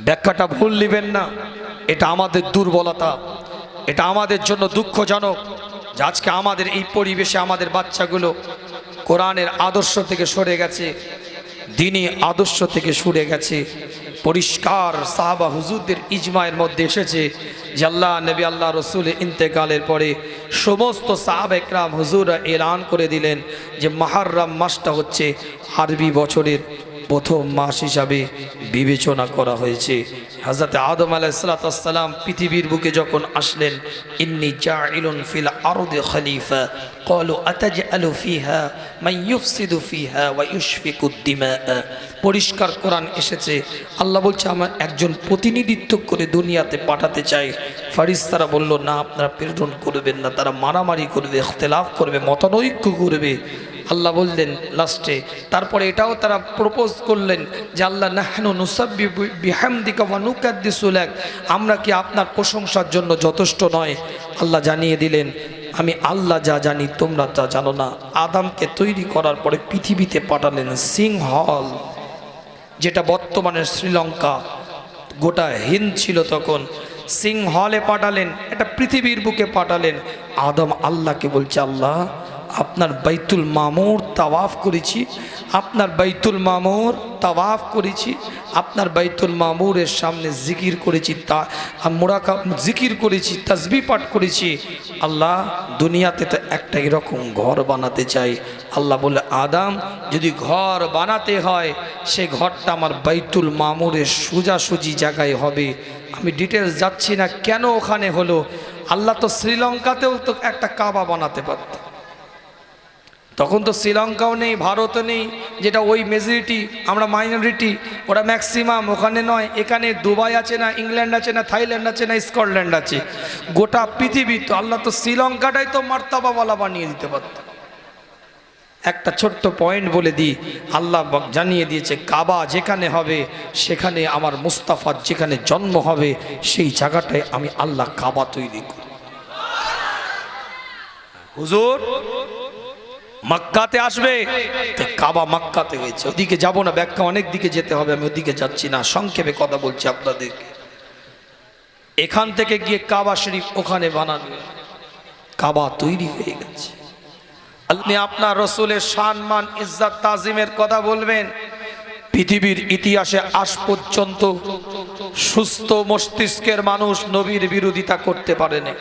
ব্যাখ্যাটা ভুল নেবেন না। এটা আমাদের দুর্বলতা, এটা আমাদের জন্য দুঃখজনক যে আজকে আমাদের এই পরিবেশে আমাদের বাচ্চাগুলো কোরআনের আদর্শ থেকে সরে গেছে, দ্বীনি আদর্শ থেকে সরে গেছে। পরিষ্কার সাহাবা হুজুরদের ইজমায়ের মধ্যে এসেছে যে আল্লাহ নবী, আল্লাহ রসুলের ইন্তেকালের পরে সমস্ত সাহাবা একরাম হুজুররা এলান করে দিলেন যে মুহররম মাসটা হচ্ছে আরবি বছরের প্রথম মাস হিসাবে বিবেচনা করা হয়েছে। হযরত আদম আলাইহিস সালাম পৃথিবীর বুকে যখন আসলেন, ইন্নী জাইলুন ফিল আরদি খলিফা ক্বালু আতাজআলু ফিহা মান ইউফসিদু ফিহা ওয়া ইউশফিকুদ দিমা। পরিষ্কার কোরআন এসেছে, আল্লাহ বলছে আমার একজন প্রতিনিধিত্ব করে দুনিয়াতে পাঠাতে চাই। ফেরেশতারা বলল না, আপনারা প্রেরণ করবেন না, তারা মারামারি করবে, ইখতিলাফ করবে, মতানৈক্য করবে। আল্লাহ বললেন লাস্টে, তারপরে এটাও তারা প্রপোজ করলেন যে আল্লাহ নাহনু নুসাব্বিহু বিহামদিকা ওয়া নুকাদ্দিসু লাক, আমরা কি আপনার প্রশংসার জন্য যথেষ্ট নয়? আল্লাহ জানিয়ে দিলেন আমি আল্লাহ যা জানি তোমরা তা জানো না। আদমকে তৈরি করার পরে পৃথিবীতে পাঠালেন সিংহল, যেটা বর্তমানে শ্রীলঙ্কা, গোটা হিন্দ ছিল তখন। সিংহলে পাঠালেন, এটা পৃথিবীর বুকে পাঠালেন। আদম আল্লাহকে বলছে, আল্লাহ আপনার বাইতুল মামুর তাওয়াফ করেছি, আপনার বাইতুল মামুর তাওয়াফ করেছি, আপনার বাইতুল মামুরের সামনে জিকির করেছি, তা জিকির করেছি, তাসবিহ পাঠ করেছি। আল্লাহ দুনিয়াতে তো একটা এরকম ঘর বানাতে চাই। আল্লাহ বলে, আদম যদি ঘর বানাতে হয় সে ঘরটা আমার বাইতুল মামুরের সোজাসুজি জায়গায় হবে। আমি ডিটেলস যাচ্ছি না কেন ওখানে হলো। আল্লাহ তো শ্রীলঙ্কাতেও তো একটা কাবা বানাতে পারত, তখন তো শ্রীলঙ্কাও নেই, ভারতও নেই, যেটা ওই মেজরিটি, আমরা মাইনরিটি, ওরা ম্যাক্সিমাম। ওখানে নয়, এখানে দুবাই আছে না, ইংল্যান্ড আছে না, থাইল্যান্ড আছে না, স্কটল্যান্ড আছে, গোটা পৃথিবী। তো আল্লাহ তো শ্রীলঙ্কাটাই তো মার্তাবাওয়ালা বানিয়ে দিতে পারত। একটা ছোট্ট পয়েন্ট বলে দিই, আল্লাহ জানিয়ে দিয়েছে কাবা যেখানে হবে সেখানে আমার মুস্তাফার যেখানে জন্ম হবে সেই জায়গাটায় আমি আল্লাহ কাবা তৈরি করি। হুজুর মক্কাতে আসবে, তো কাবা মক্কাতে হয়েছে, ওদিকে যাব না, ব্যাখ্যা অনেক দিকে যেতে হবে, আমি ওদিকে যাচ্ছি না, সংক্ষেপে কথা বলছি আপনাদেরকে। এখান থেকে গিয়ে কাবা শরীফ ওখানে বানাবে, কাবা তৈরি হয়ে গেছে। আপনি আপনার রসুলের সম্মান ইজ্জত তাজিমের কথা বলবেন। পৃথিবীর ইতিহাসে আজ পর্যন্ত সুস্থ মস্তিষ্কের মানুষ নবীর বিরোধিতা করতে পারেনি।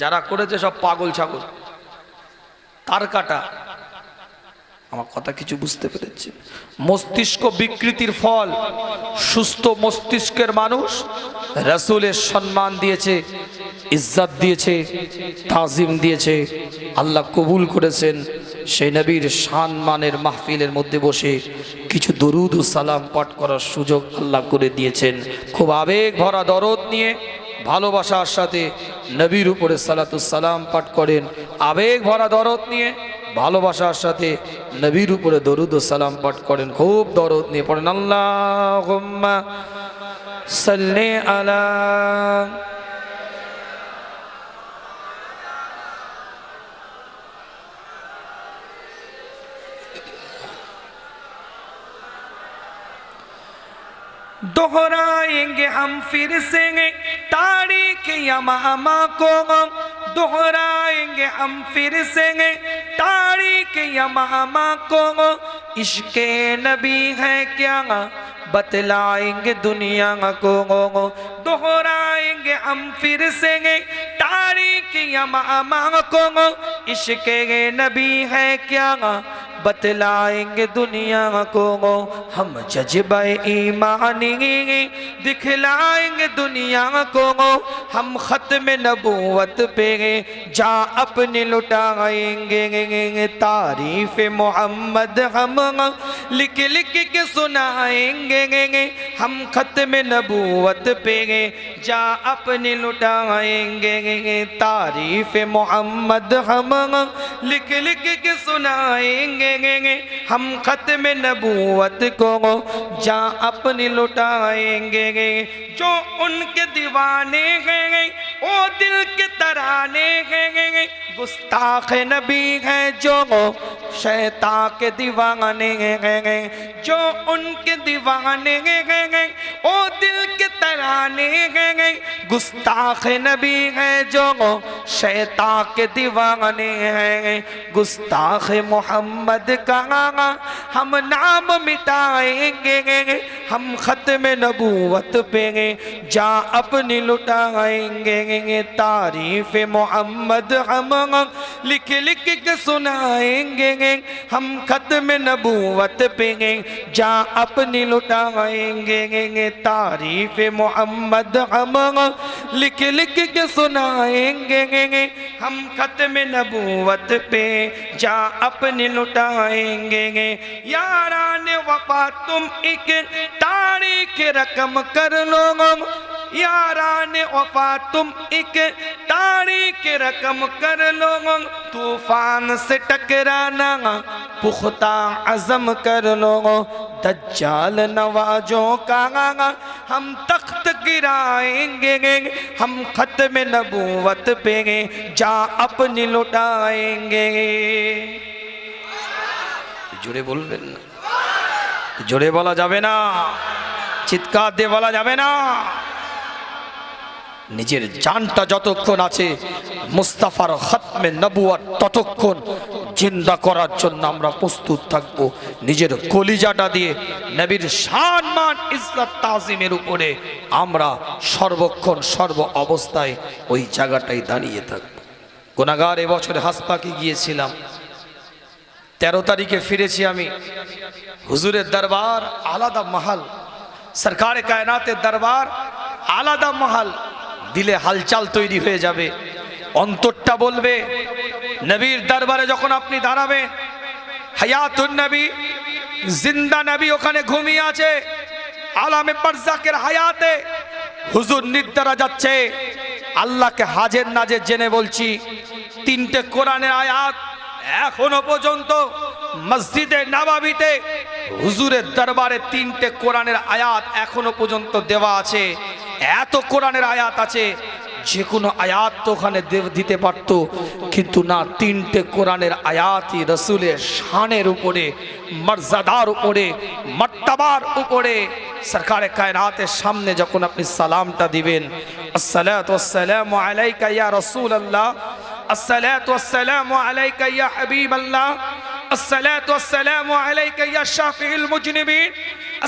যারা করেছে সব পাগল ছাগল, তার কাটা। আমার কথা কিছু বুঝতে পেরেছি? মস্তিষ্ক বিকৃতির ফল। সুস্থ মস্তিষ্কের মানুষ রাসূলের সম্মান দিয়েছে, ইজ্জত দিয়েছে, তাজিম দিয়েছে, আল্লাহ কবুল করেছেন। সেই নবীর সম্মানের মাহফিলের মধ্যে বসে কিছু দরুদ ও সালাম পাঠ করার সুযোগ আল্লাহ করে দিয়েছেন। খুব আবেগ ভরা দরদ নিয়ে ভালোবাসার সাথে নবীর উপরে সালাতুস সালাম পাঠ করেন। আবেগ ভরা দরদ নিয়ে ভালোবাসার সাথে নবীর উপরে দরুদ ও সালাম পাঠ করেন। খুব দরদ নিয়ে পড়েন, আল্লাহুম্মা সাল্লি আলা दोहराएंगे हम फिर से तारीख यमामा को, दोहराएंगे हम फिर से तारीख यमामा को। इश्क नबी है क्या बतलाएंगे दुनिया को, दोहराएंगे हम फिर से तारीख यमामा को। इश्क नबी है क्या बतलाएंगे दुनिया को। हम जज्बा ईमानी दिखलाएंगे दुनिया को। हम खत्म नबूवत पे जा अपने लुटाएंगे। तारीफ मोहम्मद हम लिख लिख के सुनाएंगे। हम खत्म नबूवत पे जा अपने लुटाएंगे। तारीफ मोहम्मद हम लिख लिख के सुनाएंगे। हम खत्म नबूवत को जा अपनी लुटाएंगे। जो उनके दीवाने हैं वो दिल के तराने हैं। गुस्ताख नबी है जो शैतान के दीवाने हैं। जो उनके दीवाने हैं वो दिल के तराने हैं। गुस्ताख नबी है जो शैतान के दीवाने हैं। गुस्ताख मोहम्मद का हम नाम मिटाएंगे। हम खत्म नबूवत पे जा अपनी लुटाएंगे। तारीफ मोहम्मद हम लिख लिख के सुनाएंगे। हम खत्म नबूवत पे जा अपनी लुटाएंगे। तारीफ मोहम्मद हम लिख लिख के सुनाएंगे। हम खत्म नबूवत पे जा अपनी लुटाएंगे। यारान वफा तुम एक तारीख रकम कर लो। यारान वफा तुम एक तारीख रकम कर लो। तूफान से टकराना पुख्ता अज़म कर लो। दज्जाल नवाजों का हम तख्त गिराएंगे हम खत्म नबूवत पे जा अपनी लुटाएंगे। জোরে বলবেন না, জোরে বলা যাবে না, চিৎকার দিয়ে বলা যাবে না। নিজের জানটা যতক্ষণ আছে মুস্তাফার খতমে নবুয়ত ততক্ষণ জিন্দা করার জন্য আমরা প্রস্তুত থাকব। নিজের কলিজাটা দিয়ে নবীর সম্মান ইজ্জত তাজিমের উপরে আমরা সর্বক্ষণ সর্ব অবস্থায় ওই জায়গাটাই দাঁড়িয়ে থাকব। গুনাহগার এবছর হাসপাকে গিয়েছিলাম, 13 তারিখে ফিরেছি আমি। হুজুরের দরবার আলাদা মহল, সরকারে কায়নাতের দরবার আলাদা মহল। দিলে হালচাল তৈরি হয়ে যাবে, অন্তরটা বলবে। নবীর দরবারে যখন আপনি দাঁড়াবেন, হায়াতুন নবী, জিন্দা নবী ওখানে ঘুমিয়ে আছে আলামে বারজাকের হায়াতে। হুজুর নির্দারা যাচ্ছে। আল্লাহকে হাজের নাজের জেনে বলছি, 3টে কোরআনের আয়াত এখনো পর্যন্ত মসজিদে নববীতে হুজুরের দরবারে 3টে কোরআনের আয়াত এখনো পর্যন্ত দেওয়া আছে। এত কোরআনের আয়াত আছে, যে কোনো আয়াত তো ওখানে দিতে পারত, কিন্তু না, 3টে কোরআনের আয়াতই রসুলের শানের উপরে, মর্যাদার উপরে, মর্তবার উপরে। সরকারে কায়নাতের সামনে যখন আপনি সালামটা দিবেন, আসসালাতু ওয়াসসালামু আলাইকা ইয়া রাসূলুল্লাহ, আসসালাতু ওয়াসসালামু আলাইকা ইয়া হাবিবাল্লাহ, আসসালাতু ওয়াসসালামু আলাইকা ইয়া শাফিউল মুজনিবিন,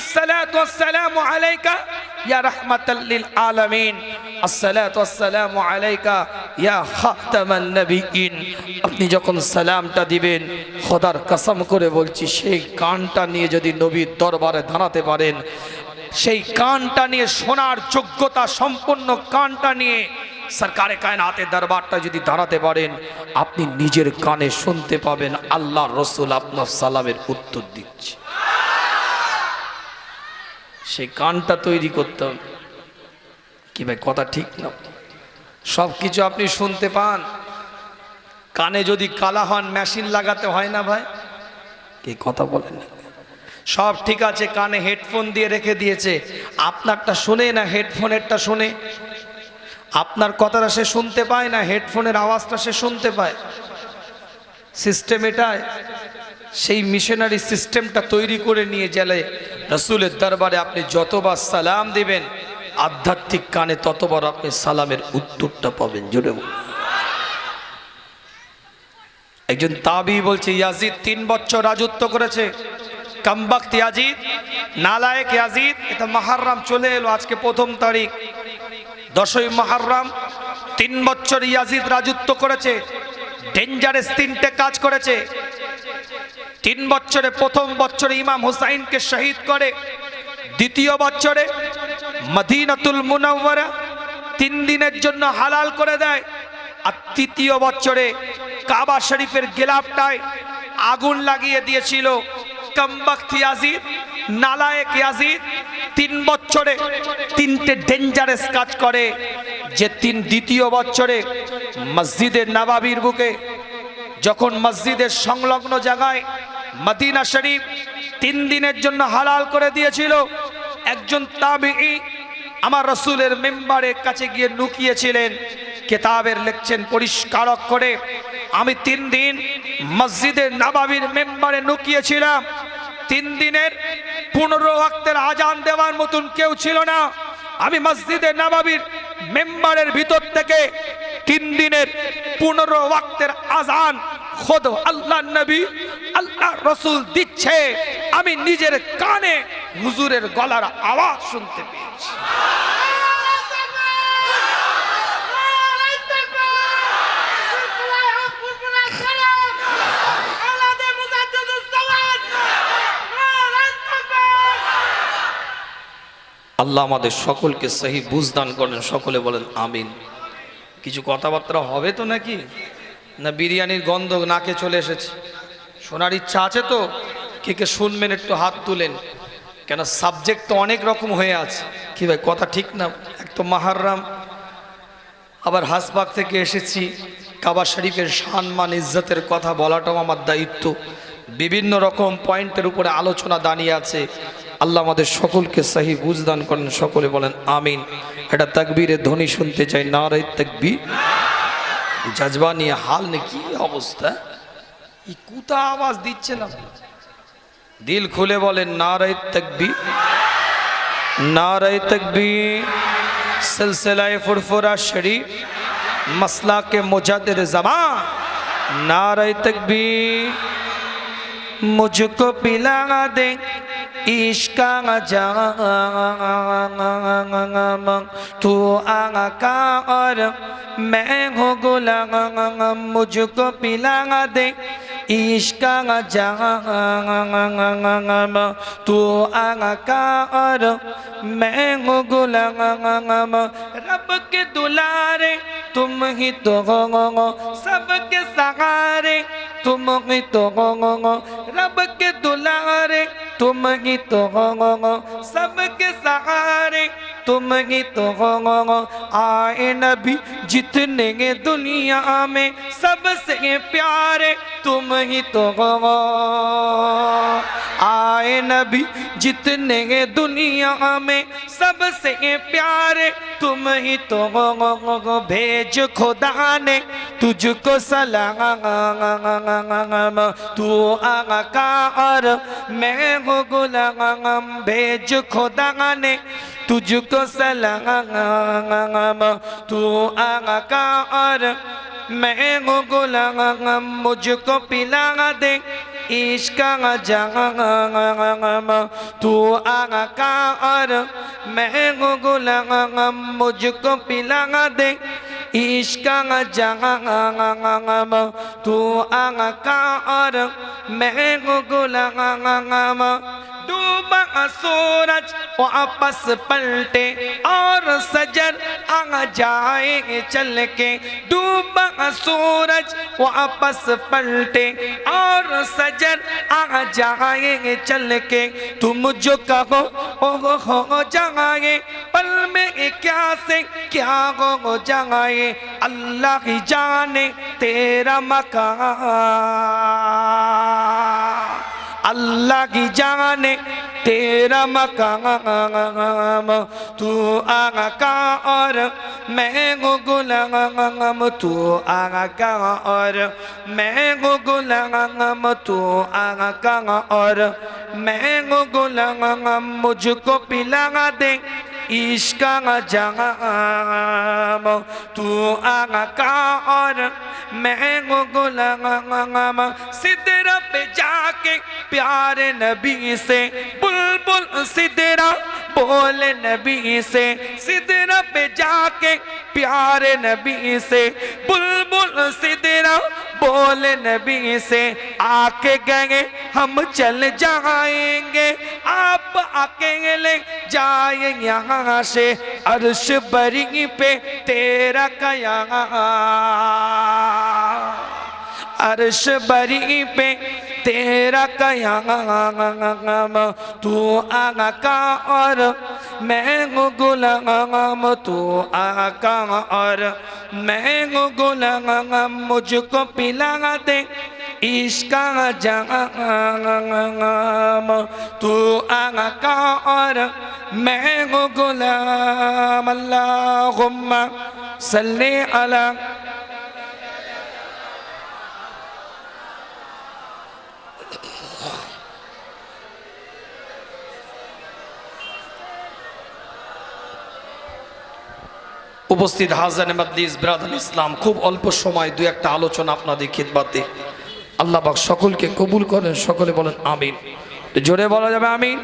আসসালাতু ওয়াসসালামু আলাইকা ইয়া রাহমাতাল লিল আলামিন, আসসালাতু ওয়াসসালামু আলাইকা ইয়া খাতামান নবিয়্যিন। আপনি যখন সালামটা দিবেন, খোদার কসম করে বলছি, সেই কানটা নিয়ে যদি নবীর দরবারে দাঁড়াতে পারেন, সেই কানটা নিয়ে শোনার যোগ্যতা সম্পন্ন কানটা নিয়ে সরকারে কায়নাতের দরবারটা যদি দাঁড়াতে পারেন, আপনি নিজের কানে শুনতে পাবেন আল্লাহ রসুল আপনার সালামের উত্তর দিচ্ছে। সেই কানটা তৈরি করতে হবে। কি ভাই, কথা ঠিক না? সব কিছু আপনি শুনতে পান, কানে যদি কালা হন মেশিন লাগাতে হয় না ভাই? কি কথা বলেন না? সব ঠিক আছে, কানে হেডফোন দিয়ে রেখে দিয়েছে, আপনারটা শোনে না হেডফোনেরটা শোনে? আপনার কথাটা সে শুনতে পায় না, হেডফোনের আওয়াজটা সে শুনতে পায়। সিস্টেম এটাই। সেই মিশনারি সিস্টেমটা তৈরি করে নিয়ে গেলে রসুলের দরবারে আপনি যতবার সালাম দিবেন, আধ্যাত্মিক কানে ততবার আপনি সালামের উত্তরটা পাবেন। জোরে বলুন। একজন তাবি বলছে, ইয়াজিদ 3 বছর রাজত্ব করেছে। কামবাক্ত ইয়াজিদ, নালায়েক ইয়াজিদ। এটা মুহররম চলে এলো, আজকে 1 তারিখ, 10ই মুহররম। 3 বছর ইয়াজিদ রাজত্ব করেছে, ডেঞ্জারাস 3টে কাজ করেছে। 3 বছরে, প্রথম বছরে ইমাম হুসাইনকে শহীদ করে, দ্বিতীয় বছরে মদিনাতুল মুনাওয়ারা 3 দিনের জন্য হালাল করে দেয়, আর তৃতীয় বছরে কাবা শরীফের গিলাফটায় আগুন লাগিয়ে দিয়েছিল। কামবাক্ত ইয়াজিদ, নালায়েক ইয়াজিদ 3 বছরে 3টে ডেঞ্জারাস কাজ করে। যে দ্বিতীয় বছরে মসজিদে নববীর বুকে, যখন মসজিদের সংলগ্ন জায়গায় মদিনা শরীফ 3 দিনের জন্য হালাল করে দিয়েছিল, একজন তাবিঈ আমার রসুলের মেম্বারের কাছে গিয়ে লুকিয়েছিলেন, কিতাবের লিখছেন পরিষ্কার করে, আমি 3 দিন মসজিদে নববীর মেম্বারে লুকিয়েছিলাম। 3 দিনের 15 ওয়াক্তের আজান দেওয়ার মতন কেউ ছিল না। আমি মসজিদে নববীর মেম্বারের ভিতর থেকে 3 দিনের 15 ওয়াক্তের আজান খোদ আল্লাহ নবী, আল্লাহ রসুল দিচ্ছে, আমি নিজের কানে হুজুরের গলার আওয়াজ শুনতে পেয়েছি। আল্লাহ আমাদের সকলকে সহি বুঝদান করেন, সকলে বলেন আমিন। কিছু কথাবার্তা হবে তো নাকি? না বিরিয়ানির গন্ধ নাকে চলে এসেছে? শোনার ইচ্ছা আছে তো? কে কে শুনবেন একটু হাত তুলেন, কেন সাবজেক্ট তো অনেক রকম হয়ে আছে। কি ভাই, কথা ঠিক না? এক তো মুহররম, আবার হাসবাগ থেকে এসেছি, কাবা শরীফের সম্মান ইজ্জতের কথা বলাটাও আমার দায়িত্ব। বিভিন্ন রকম পয়েন্টের উপরে আলোচনা দাঁড়িয়ে আছে, আল্লাহ আমাদের সকলকে সহি বুঝদান করেন, সকলে বলেন আমিন। এটা তাকবীরের ধ্বনি শুনতে চাই, নারে তাকবীর। জাজবা নিয়ে হাল নিয়ে কি অবস্থা, এই কুতা আওয়াজ দিচ্ছে না, দিল খুলে বলেন নারে তাকবীর, নারে তাকবীর। সিলসিলায়ে ফুরফুরা শরীফ मसला के मुजद्दिद ज़मान, नारे तकबीर। मुझको पिला दे इश्क का जाम, तू आका और मैं हूँ गुलाम। मुझको पिला दे इश्क का जाम, तू आका और मैं हूँ गुलाम। रब के दुलारे तुम ही तो हो, सबके सहारे तुम ही तो हो। रब के दुलारे तुम ही तो हो, सबके सहारे तुम ही तो हो। आए नबी जितने दुनिया में सबसे प्यारे तुम ही तो हो। आए नबी जितने दुनिया में सबसे प्यारे तुम ही तो हो। भेज खुदा ने तुझको सलाम, तू आका और मैं हूँ गुलाम। भेज खुदा ने तुझको सलाम, तू आका और मैं हूँ गुलाम। मुझको पिला दे इश्क का जाम, तू आका और मैं हूँ गुलाम। मुझको पिला दे इश्क का जाम, तू आका और मैं हूँ गुलाम। डूबा सूरज वापस पलटे और सजर आ जाए चल के। डूबा सूरज वापस पलटे और सजर आ जाए चल के। तुम जो कहो ओ हो जाए, पल में क्या से क्या हो जाए। अल्लाह ही जाने तेरा मकान, अल्लाह की जाने तेरा मकाम। तू आका और मैं हूँ गुलाम, तू आका और मैं हूँ गुलाम। तू आका और मैं हूँ गुलाम। मुझको पिला दे इश्क का जाम, तू आका और मैं हूँ गुलाम। सिदरा पे जाके प्यारे नबी से बुलबुल सिदरा बोले नबी से। सिदरा पे जाके प्यारे नबी से बुलबुल सिदरा बोले नबी से। आके गए हम चल जाएंगे, आप अकेले जाए यहाँ से। अर्श बरी पे तेरा कयाम, अर्श बरी पे तेरा कयाम। तू आका और मैं हूँ गुलाम, तू आका और मैं हूँ गुलाम। मुझको पिला दे इश्क का जाम, तू आका और मैं हूँ गुलाम। अल्लाहुम्मा सल्ली अला। উপস্থিত হাজার মজলিস ব্রাদার ইসলাম, খুব অল্প সময় দু একটা আলোচনা আপনাদের খিদমতে। আল্লাহ পাক সকলকে কবুল করেন, সকলে বলেন আমিন। জোরে বলা যাবে আমিন,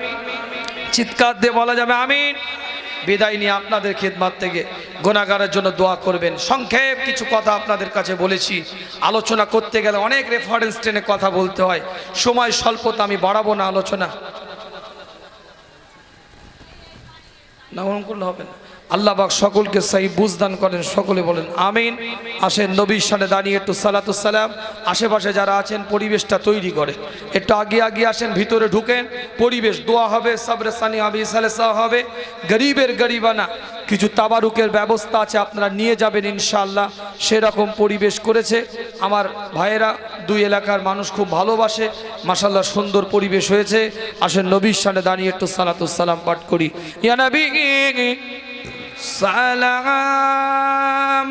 চিৎকার দিয়ে বলা যাবে আমিন। বিদায় নিয়ে আপনাদের খিদমত থেকে গুনাহগারের জন্য দোয়া করবেন। সংক্ষেপ কিছু কথা আপনাদের কাছে বলেছি, আলোচনা করতে গেলে অনেক রেফারেন্স টেনে কথা বলতে হয়, সময় স্বল্পতা, আমি বাড়াবো না আলোচনা। না ওরকম করলে হবে না। আল্লাহ পাক সকলকে সহি বুঝদান করেন, সকলে বলেন আমিন। আসেন নবীর সামনে দাঁড়িয়ে একটু সালাতুস সালাম। আশেপাশে যারা আছেন পরিবেশটা তৈরি করে একটু আগে আসেন, ভিতরে ঢুকেন, পরিবেশ দোয়া হবে, সাবরে সানি হবে, ইসালেসা হবে, গরিবের গরিবানা কিছু তাবারুকের ব্যবস্থা আছে, আপনারা নিয়ে যাবেন ইনশাআল্লাহ। সেরকম পরিবেশ করেছে আমার ভাইয়েরা, দুই এলাকার মানুষ খুব ভালোবাসে, মাশাআল্লাহ সুন্দর পরিবেশ হয়েছে। আসেন নবীর সামনে দাঁড়িয়ে একটু সালাতুস সালাম পাঠ করি। ইয়া নবী সালাম।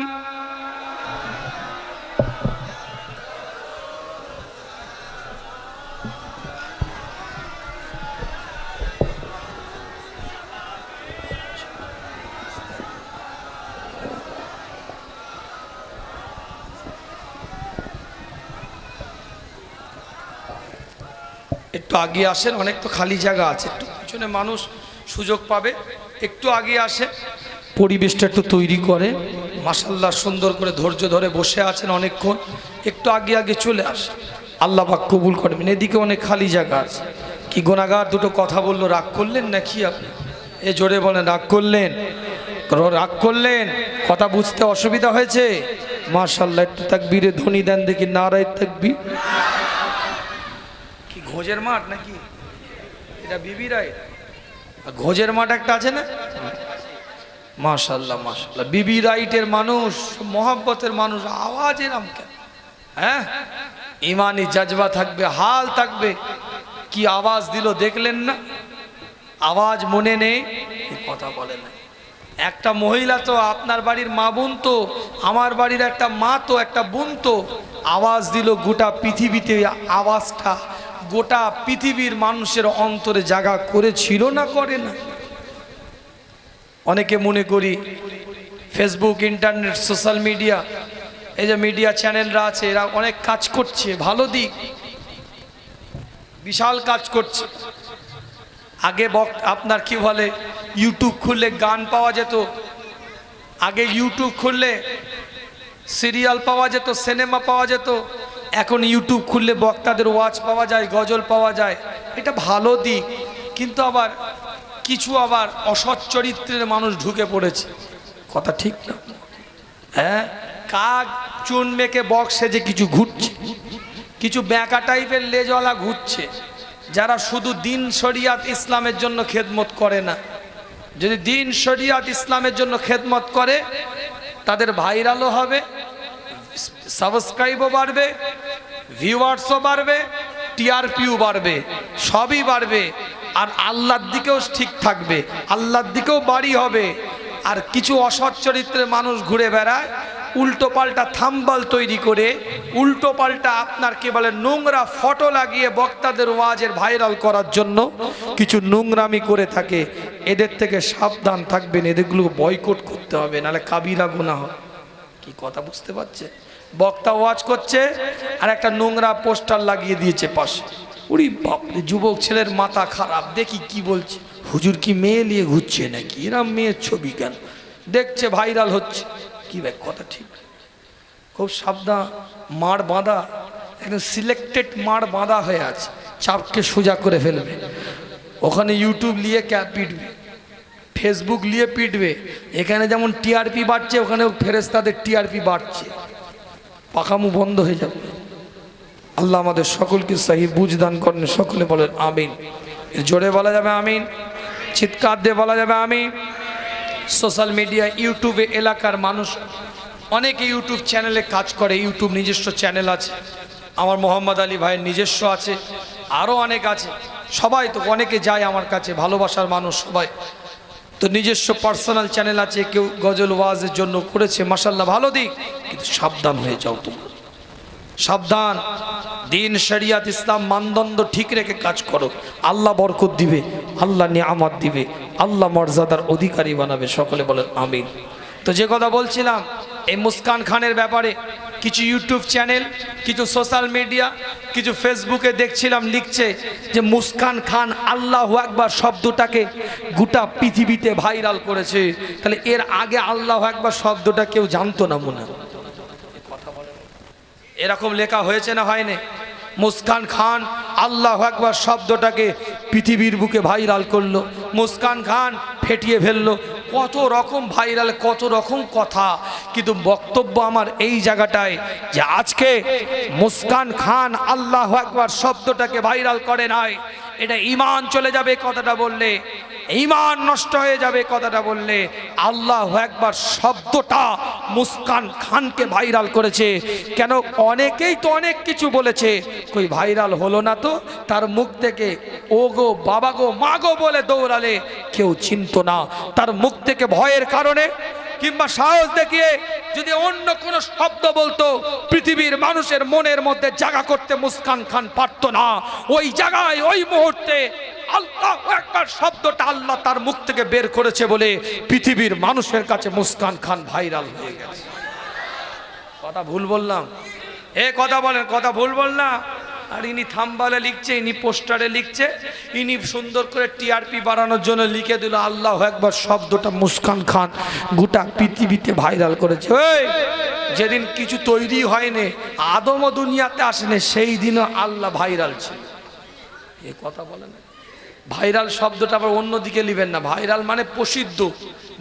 একটু আগে আসেন, অনেক তো খালি জায়গা আছে, একটু পিছনে মানুষ সুযোগ পাবে, একটু আগে আসে, পরিবেশটা একটু তৈরি করে। মাশাআল্লাহ সুন্দর করে ধৈর্য ধরে বসে আছেন অনেকক্ষণ, একটু আগে চলে আসে, আল্লাহ পাক কবুল করবেন। এদিকে অনেক খালি জায়গা আছে। কি গুনাহগার দুটো কথা বললো, রাগ করলেন নাকি আপনি? এ জোরে বলেন, রাগ করলেন? রাগ করলেন? কথা বুঝতে অসুবিধা হয়েছে? মাশাআল্লাহ একটু তাকবীরে ধ্বনি দেন দেখি, নারায়ে তাকবীর। কি ঘোজের মাঠ নাকি এটা? বিবি রাইট ঘোজের মাঠ একটা আছে না? মাশাআল্লাহ মাশাআল্লাহ, বিবি রাইটের মানুষ, মোহাব্বতের মানুষ, আওয়াজ এরম কেন? হ্যাঁ, ইমানি জজবা থাকবে, হাল থাকবে। কি আওয়াজ দিল দেখলেন না? আওয়াজ মনে নেই, কথা বলে না। একটা মহিলা তো আপনার বাড়ির মা বোন, তো আমার বাড়ির একটা মা, তো একটা বোন, তো আওয়াজ দিল গোটা পৃথিবীতে। আওয়াজটা গোটা পৃথিবীর মানুষের অন্তরে জায়গা করেছিল না, করে না? অনেকে মনে করি ফেসবুক, ইন্টারনেট, সোশ্যাল মিডিয়া, এই যে মিডিয়া চ্যানেলরা আছে, এরা অনেক কাজ করছে, ভালো দিক, বিশাল কাজ করছে। আগে আপনার কি বলে, ইউটিউব খুললে গান পাওয়া যেত, আগে ইউটিউব খুললে সিরিয়াল পাওয়া যেত, সিনেমা পাওয়া যেত। এখন ইউটিউব খুললে বক্তাদের ওয়াজ পাওয়া যায়, গজল পাওয়া যায়, এটা ভালো দিক। কিন্তু আবার কিছু আবার অসৎ চরিত্রের মানুষ ঢুকে পড়েছে, কথা ঠিক না? হ্যাঁ, কাক চুন মেখে বক্সে যে কিছু ঘুরছে, কিছু ব্যাকা টাইপের লেজওয়ালা ঘুরছে, যারা শুধু দিন শরিয়াত ইসলামের জন্য খেদমত করে না। যদি দিন শরিয়াত ইসলামের জন্য খেদমত করে, তাদের ভাইরালও হবে, সাবস্ক্রাইবও বাড়বে, ভিউয়ার্সও বাড়বে, টিআরপিও বাড়বে, সবই বাড়বে, আর আল্লাহর দিকেও ঠিক থাকবে, আল্লাহর দিকেও বাড়ি হবে। আর কিছু অসৎ চরিত্রের মানুষ ঘুরে বেড়ায়, উল্টো পাল্টা থাম্বল তৈরি করে, উল্টো পাল্টা আপনার কি বলে নোংরা ফটো লাগিয়ে বক্তাদের ওয়াজের ভাইরাল করার জন্য কিছু নোংরামি করে থাকে। এদের থেকে সাবধান থাকবেন, এদেরগুলো বয়কট করতে হবে, নাহলে কাবিরা গুনাহ হয়। কি কথা বুঝতে পারছে? বক্তা ওয়াজ করছে আর একটা নোংরা পোস্টার লাগিয়ে দিয়েছে পাশে। উরি বাপরে, যুবক ছেলের মাথা খারাপ, দেখি কি বলছে, হুজুর কি মেয়ে নিয়ে ঘুরছে নাকি? এরম মেয়ের ছবি কেন দেখছে, ভাইরাল হচ্ছে। কি ভাই, কথা ঠিক? খুব সাবধান, মার বাঁধা, একদম সিলেক্টেড মার বাঁধা হয়ে আছে, চাপকে সোজা করে ফেলবে। ওখানে ইউটিউব নিয়ে পিটবে, ফেসবুক নিয়ে পিটবে। এখানে যেমন টিআরপি বাড়ছে, ওখানেও ফেরেশতাদের টিআরপি বাড়ছে, পাকামু বন্ধ হয়ে যাবে। আল্লাহ আমাদের সকলকে সহি বুঝদান করেন, সকলে বলেন আমিন। জোরে বলা যাবে আমিন, চিৎকার দিয়ে বলা যাবে আমিন। সোশ্যাল মিডিয়া, ইউটিউবে এলাকার মানুষ অনেকে ইউটিউব চ্যানেলে কাজ করে, ইউটিউব নিজস্ব চ্যানেল আছে, আমার মোহাম্মদ আলী ভাইয়ের নিজস্ব আছে, আরও অনেক আছে, সবাই তো অনেকে যায় আমার কাছে, ভালোবাসার মানুষ সবাই, তো নিজস্ব পার্সোনাল চ্যানেল আছে। কেউ গজল ওয়াজের জন্য করেছে, মাশাআল্লাহ ভালো দিক, কিন্তু সাবধান হয়ে যাও তোমরা, সাবধান। দিন শরিয়াত ইসলাম মানদণ্ড ঠিক রেখে কাজ করো, আল্লাহ বরকত দিবে, আল্লাহ নিয়ামত দিবে, আল্লাহ মর্যাদার অধিকারী বানাবে, সকলে বলেন আমিন। তো যে কথা বলছিলাম, এই মুস্কান খানের ব্যাপারে কিছু ইউটিউব চ্যানেল, কিছু সোশ্যাল মিডিয়া, কিছু ফেসবুকে দেখছিলাম লিখছে যে মুস্কান খান আল্লাহু আকবার শব্দটাকে গোটা পৃথিবীতে ভাইরাল করেছে। তাহলে এর আগে আল্লাহু আকবার শব্দটা কেউ জানতো না মনে হয়? এরকম লেখা হয়েছে না হয়নি? মুস্কান খান আল্লাহু আকবার শব্দটাকে পৃথিবীর বুকে ভাইরাল করলো, মুস্কান খান ফেটিয়ে ফেললো। কত রকম ভাইরাল, কত রকম কথা। কিন্তু বক্তব্য আমার এই জায়গাটায় যে আজকে মুস্কান খান আল্লাহু আকবার শব্দটাকে ভাইরাল করে নাই, এটা ঈমান চলে যাবে কথাটা বললে, ঈমান নষ্ট হয়ে যাবে কথাটা বললে। আল্লাহু আকবার শব্দটা মুস্কান খানকে ভাইরাল করেছে। কেন? অনেকেই তো অনেক কিছু বলেছে, কই ভাইরাল হলো না তো? তার মুখ থেকে ও গো বাবা গো মা গো বলে দৌড়ালে কেউ চিনতো না। তার মুখ থেকে ভয়ের কারণে কিংবা সাহস দেখিয়ে যদি অন্য কোনো শব্দ বলতো, পৃথিবীর মানুষের মনের মধ্যে জায়গা করতে মুস্কান খান পারতো না। ওই জায়গায় ওই মুহূর্তে আল্লাহু আকবার শব্দটা আল্লাহ তার মুখ থেকে বের করেছে বলে পৃথিবীর মানুষের কাছে মুস্কান খান ভাইরাল হয়ে গেছে। কথা ভুল বললাম? এ কথা বলেন, কথা ভুল বললাম? আর ইনি থাম্বালে লিখছে, ইনি পোস্টারে লিখছে, ইনি সুন্দর করে টিআরপি বাড়ানোর জন্য লিখে দিল আল্লাহু আকবার শব্দটা মুস্কান খান গোটা পৃথিবীতে ভাইরাল করেছে। ওই যেদিন কিছু তৈরি হয়নি, আদমও দুনিয়াতে আসেনি, সেই দিনও আল্লাহ ভাইরাল ছিল। এ কথা বলেন। ভাইরাল শব্দটা আবার অন্যদিকে নেবেন না। ভাইরাল মানে প্রসিদ্ধ,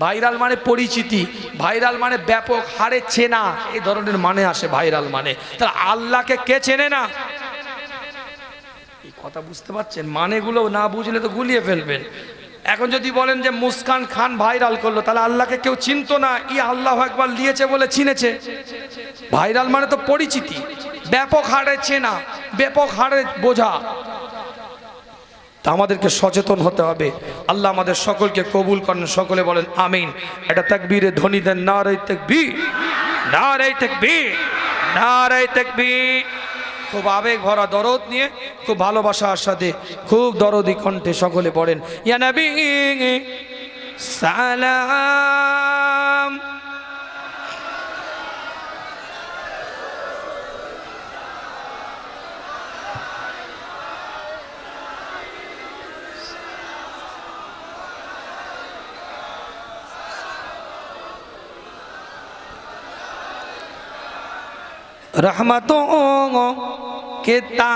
ভাইরাল মানে পরিচিতি, ভাইরাল মানে ব্যাপক হারে চেনা, এই ধরনের মানে আসে ভাইরাল মানে। তাহলে আল্লাহকে কে চেনে না? এই কথা বুঝতে পারছেন? মানেগুলো না বুঝলে তো গুলিয়ে ফেলবেন। এখন যদি বলেন যে মুস্কান খান ভাইরাল করলো, তাহলে আল্লাহকে কেউ চিনতো না, ই আল্লাহু আকবার লিয়েছে বলে চিনেছে। ভাইরাল মানে তো পরিচিতি, ব্যাপক হারে চেনা, ব্যাপক হারে বোঝা। তা আমাদেরকে সচেতন হতে হবে। আল্লাহ আমাদের সকলকে কবুল করেন, সকলে বলেন আমিন। এটা তাকবীরে ধ্বনি দেন, নারে তাকবীর, নারে তাকবীর, নারে তাকবীর। খুব আবেগ ভরা দরদ নিয়ে, খুব ভালোবাসার সাথে, খুব দরদি কণ্ঠে সকলে পড়েন ইয়া নবী সালাম। रहमतों के ता